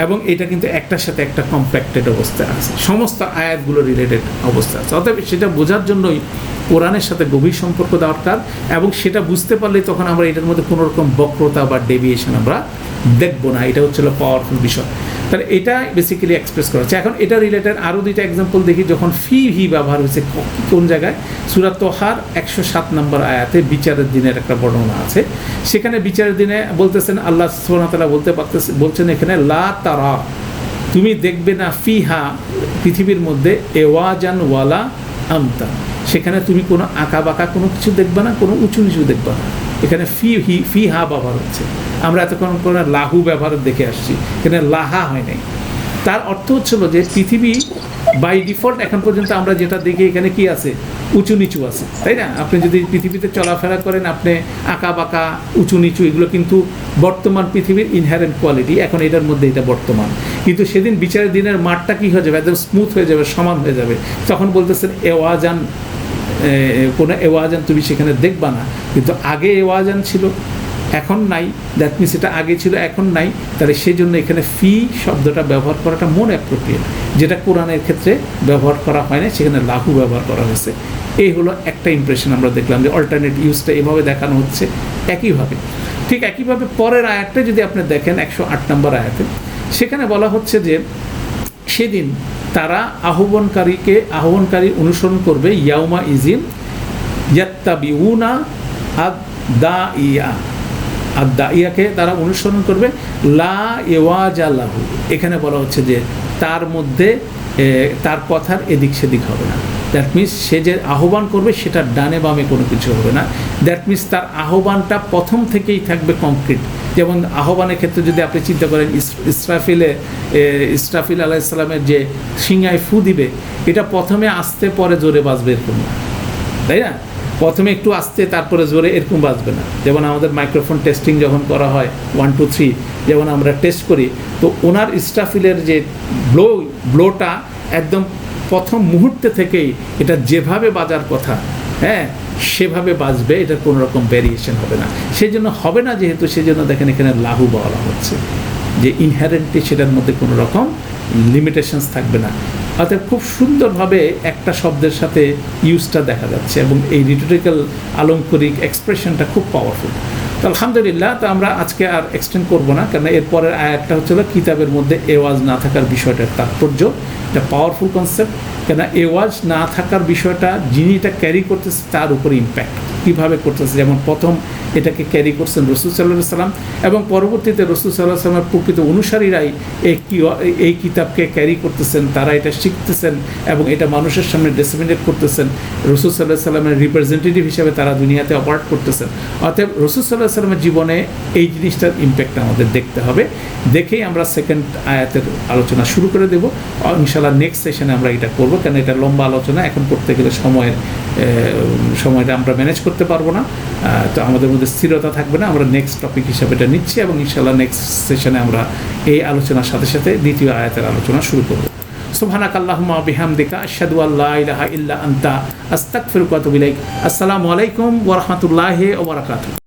এবং এটা কিন্তু একটার সাথে একটা কম্প্যাক্টেড অবস্থায় আছে, সমস্ত আয়াতগুলো রিলেটেড অবস্থা আছে। অতএব সেটা বোঝার জন্যই কোরআনের সাথে গভীর সম্পর্ক দরকার, এবং সেটা বুঝতে পারলে তখন আমরা এটার মধ্যে কোনো রকম বক্রতা বা ডেভিয়েশন আমরা দেখবো না। এটা হচ্ছিল পাওয়ারফুল বিষয়। তাহলে এটা বেসিক্যালি এক্সপ্রেস করা হচ্ছে। এখন এটা রিলেটেড আরও 2টা এক্সাম্পল দেখি। যখন হি ব্যবহার হয়েছে কোন জায়গায়, সূরা তোহার 107 নম্বর আয়াতে বিচারের দিনের একটা বর্ণনা আছে। সেখানে বিচারের দিনে বলতেছেন, আল্লাহ সুবহানাহু ওয়া তাআলা বলছেন এখানে লা তারা, তুমি দেখবে না ফিহা পৃথিবীর মধ্যে এওয়াজান ওয়ালা আমতা, সেখানে তুমি কোনো আঁকা বাঁকা কোনো কিছু দেখবে না, কোনো উঁচু নিচু দেখবে না। এখানে ফিহা ব্যবহার হচ্ছে। আমরা এতক্ষণ কোনো লাহু ব্যবহার দেখে আসছি, এখানে লাহা হয় নাই। তার অর্থ হচ্ছিল যে পৃথিবী বাই ডিফল্ট এখন পর্যন্ত আমরা যেটা দেখি এখানে কি আছে, উঁচু নিচু আছে, তাই না? আপনি যদি পৃথিবীতে চলাফেরা করেন, আপনি আঁকা বাঁকা উঁচু নিচু এগুলো কিন্তু বর্তমান পৃথিবীর ইনহেরেন্ট কোয়ালিটি, এখন এটার মধ্যে এটা বর্তমান। কিন্তু সেদিন বিচারের দিনের মাঠটা কী হয়ে যাবে, একদম স্মুথ হয়ে যাবে, সমান হয়ে যাবে। তখন বলতেছেন এওয়াজান, কোনো এওয়াজান তুমি সেখানে দেখবা না, কিন্তু আগে এওয়াজান ছিল এখন নাই। দ্যাট মিনস এটা আগে ছিল এখন নাই। তাহলে সেই জন্য এখানে ফি শব্দটা ব্যবহার করাটা মোর অ্যাপ্রোপ্রিয়েট, যেটা কোরআনের ক্ষেত্রে ব্যবহার করা হয় না, সেখানে লাহু ব্যবহার করা হয়েছে। এই হলো একটা ইমপ্রেশন আমরা দেখলাম যে অল্টারনেট ইউজটা এভাবে দেখানো হচ্ছে। একইভাবে ঠিক একইভাবে পরের আয়াতটা যদি আপনি দেখেন 108 নম্বর আয়াতে, সেখানে বলা হচ্ছে যে সেদিন তারা আহ্বানকারী অনুসরণ করবে, ইয়াউমা ইজিন ইয়াত্তাবিউনা আদ-দাইয়াকে তারা অনুসরণ করবে, লা ইওয়াজা লাহু। এখানে বলা হচ্ছে যে তার মধ্যে তার কথার এদিক সেদিক হবে না। দ্যাট মিনস সে যে আহ্বান করবে সেটা ডানে বামে কোনো কিছু হবে না। দ্যাট মিনস তার আহ্বানটা প্রথম থেকেই থাকবে কংক্রিট। যেমন আহ্বানের ক্ষেত্রে যদি আপনি চিন্তা করেন, ইসরাফিল আলাইহিস সালামের যে সিংহায় ফু দিবে, এটা প্রথমে আস্তে পরে জোরে বাজবে এরকম না, তাই না? প্রথমে একটু আস্তে তারপরে জোরে এরকম বাজবে না। যেমন আমাদের মাইক্রোফোন টেস্টিং যখন করা হয় 1 2 3 যেমন আমরা টেস্ট করি, তো ওনার ইসরাফিলের যে ব্লোটা একদম প্রথম মুহূর্তে থেকেই এটা যেভাবে বাজার কথা, হ্যাঁ, সেভাবে বাজবে, এটার কোনো রকম ভ্যারিয়েশন হবে না। সেই জন্য হবে না, যেহেতু সেই জন্য দেখেন এখানে লাহু বলা হচ্ছে, যে ইনহেরেন্টলি সেটার মধ্যে কোনো রকম লিমিটেশনস থাকবে না। অর্থাৎ খুব সুন্দরভাবে একটা শব্দের সাথে ইউজটা দেখা যাচ্ছে, এবং এই রিটোরিক্যাল আলংকরিক এক্সপ্রেশনটা খুব পাওয়ারফুল। তো আলহামদুলিল্লাহ, তো আমরা আজকে আর এক্সটেন্ড করব না, কারণ এরপরের আয়াতটা হচ্ছিল কিতাবের মধ্যে এওয়াজ না থাকার বিষয়টার তাৎপর্য। এটা পাওয়ারফুল কনসেপ্ট, কেন এওয়াজ না থাকার বিষয়টা যিনি এটা ক্যারি করতেছে তার উপরে ইম্প্যাক্ট কীভাবে করতেছে। যেমন প্রথম এটাকে ক্যারি করছেন রাসূল সাল্লাল্লাহু আলাইহি সাল্লাম, এবং পরবর্তীতে রাসূল সাল্লাল্লাহু আলাইহি সাল্লামের প্রকৃত অনুসারীরাই এই কিতাবকে ক্যারি করতেছেন, তারা এটা শিখতেছেন এবং এটা মানুষের সামনে ডিসেমিনেট করতেছেন। রাসূল সাল্লাল্লাহু আলাইহি সাল্লামের রিপ্রেজেন্টেটিভ হিসেবে তারা দুনিয়াতে অপারেট করতেছেন। অতএব রাসূল সাল্লাল্লাহু আলাইহি সাল্লামের জীবনে এই জিনিসটার ইম্প্যাক্ট আমাদের দেখতে হবে। দেখেই আমরা সেকেন্ড আয়াতের আলোচনা শুরু করে দেব ইনশাআল্লাহ। নেক্সট সেশনে আমরা এটা করবো, কারণ এটা লম্বা আলোচনা, এখন করতে গেলে সময়টা আমরা ম্যানেজ করতে পারবো না, তো আমাদের মধ্যে স্থিরতা থাকবে না। আমরা নেক্সট টপিক হিসাবে এটা নিচ্ছি এবং ইনশাআল্লাহ নেক্সট সেশনে আমরা এই আলোচনার সাথে সাথে দ্বিতীয় আয়াতের আলোচনা শুরু করব। সুবহানাকা আল্লাহুম্মা ওয়া বিহামদিকা আশহাদু আল্লা ইলাহা ইল্লা আনতা আস্তাগফিরুকা ওয়া আতুবু ইলাইক। আসসালামু আলাইকুম ওয়া রাহমাতুল্লাহি ওয়া বারাকাতুহু।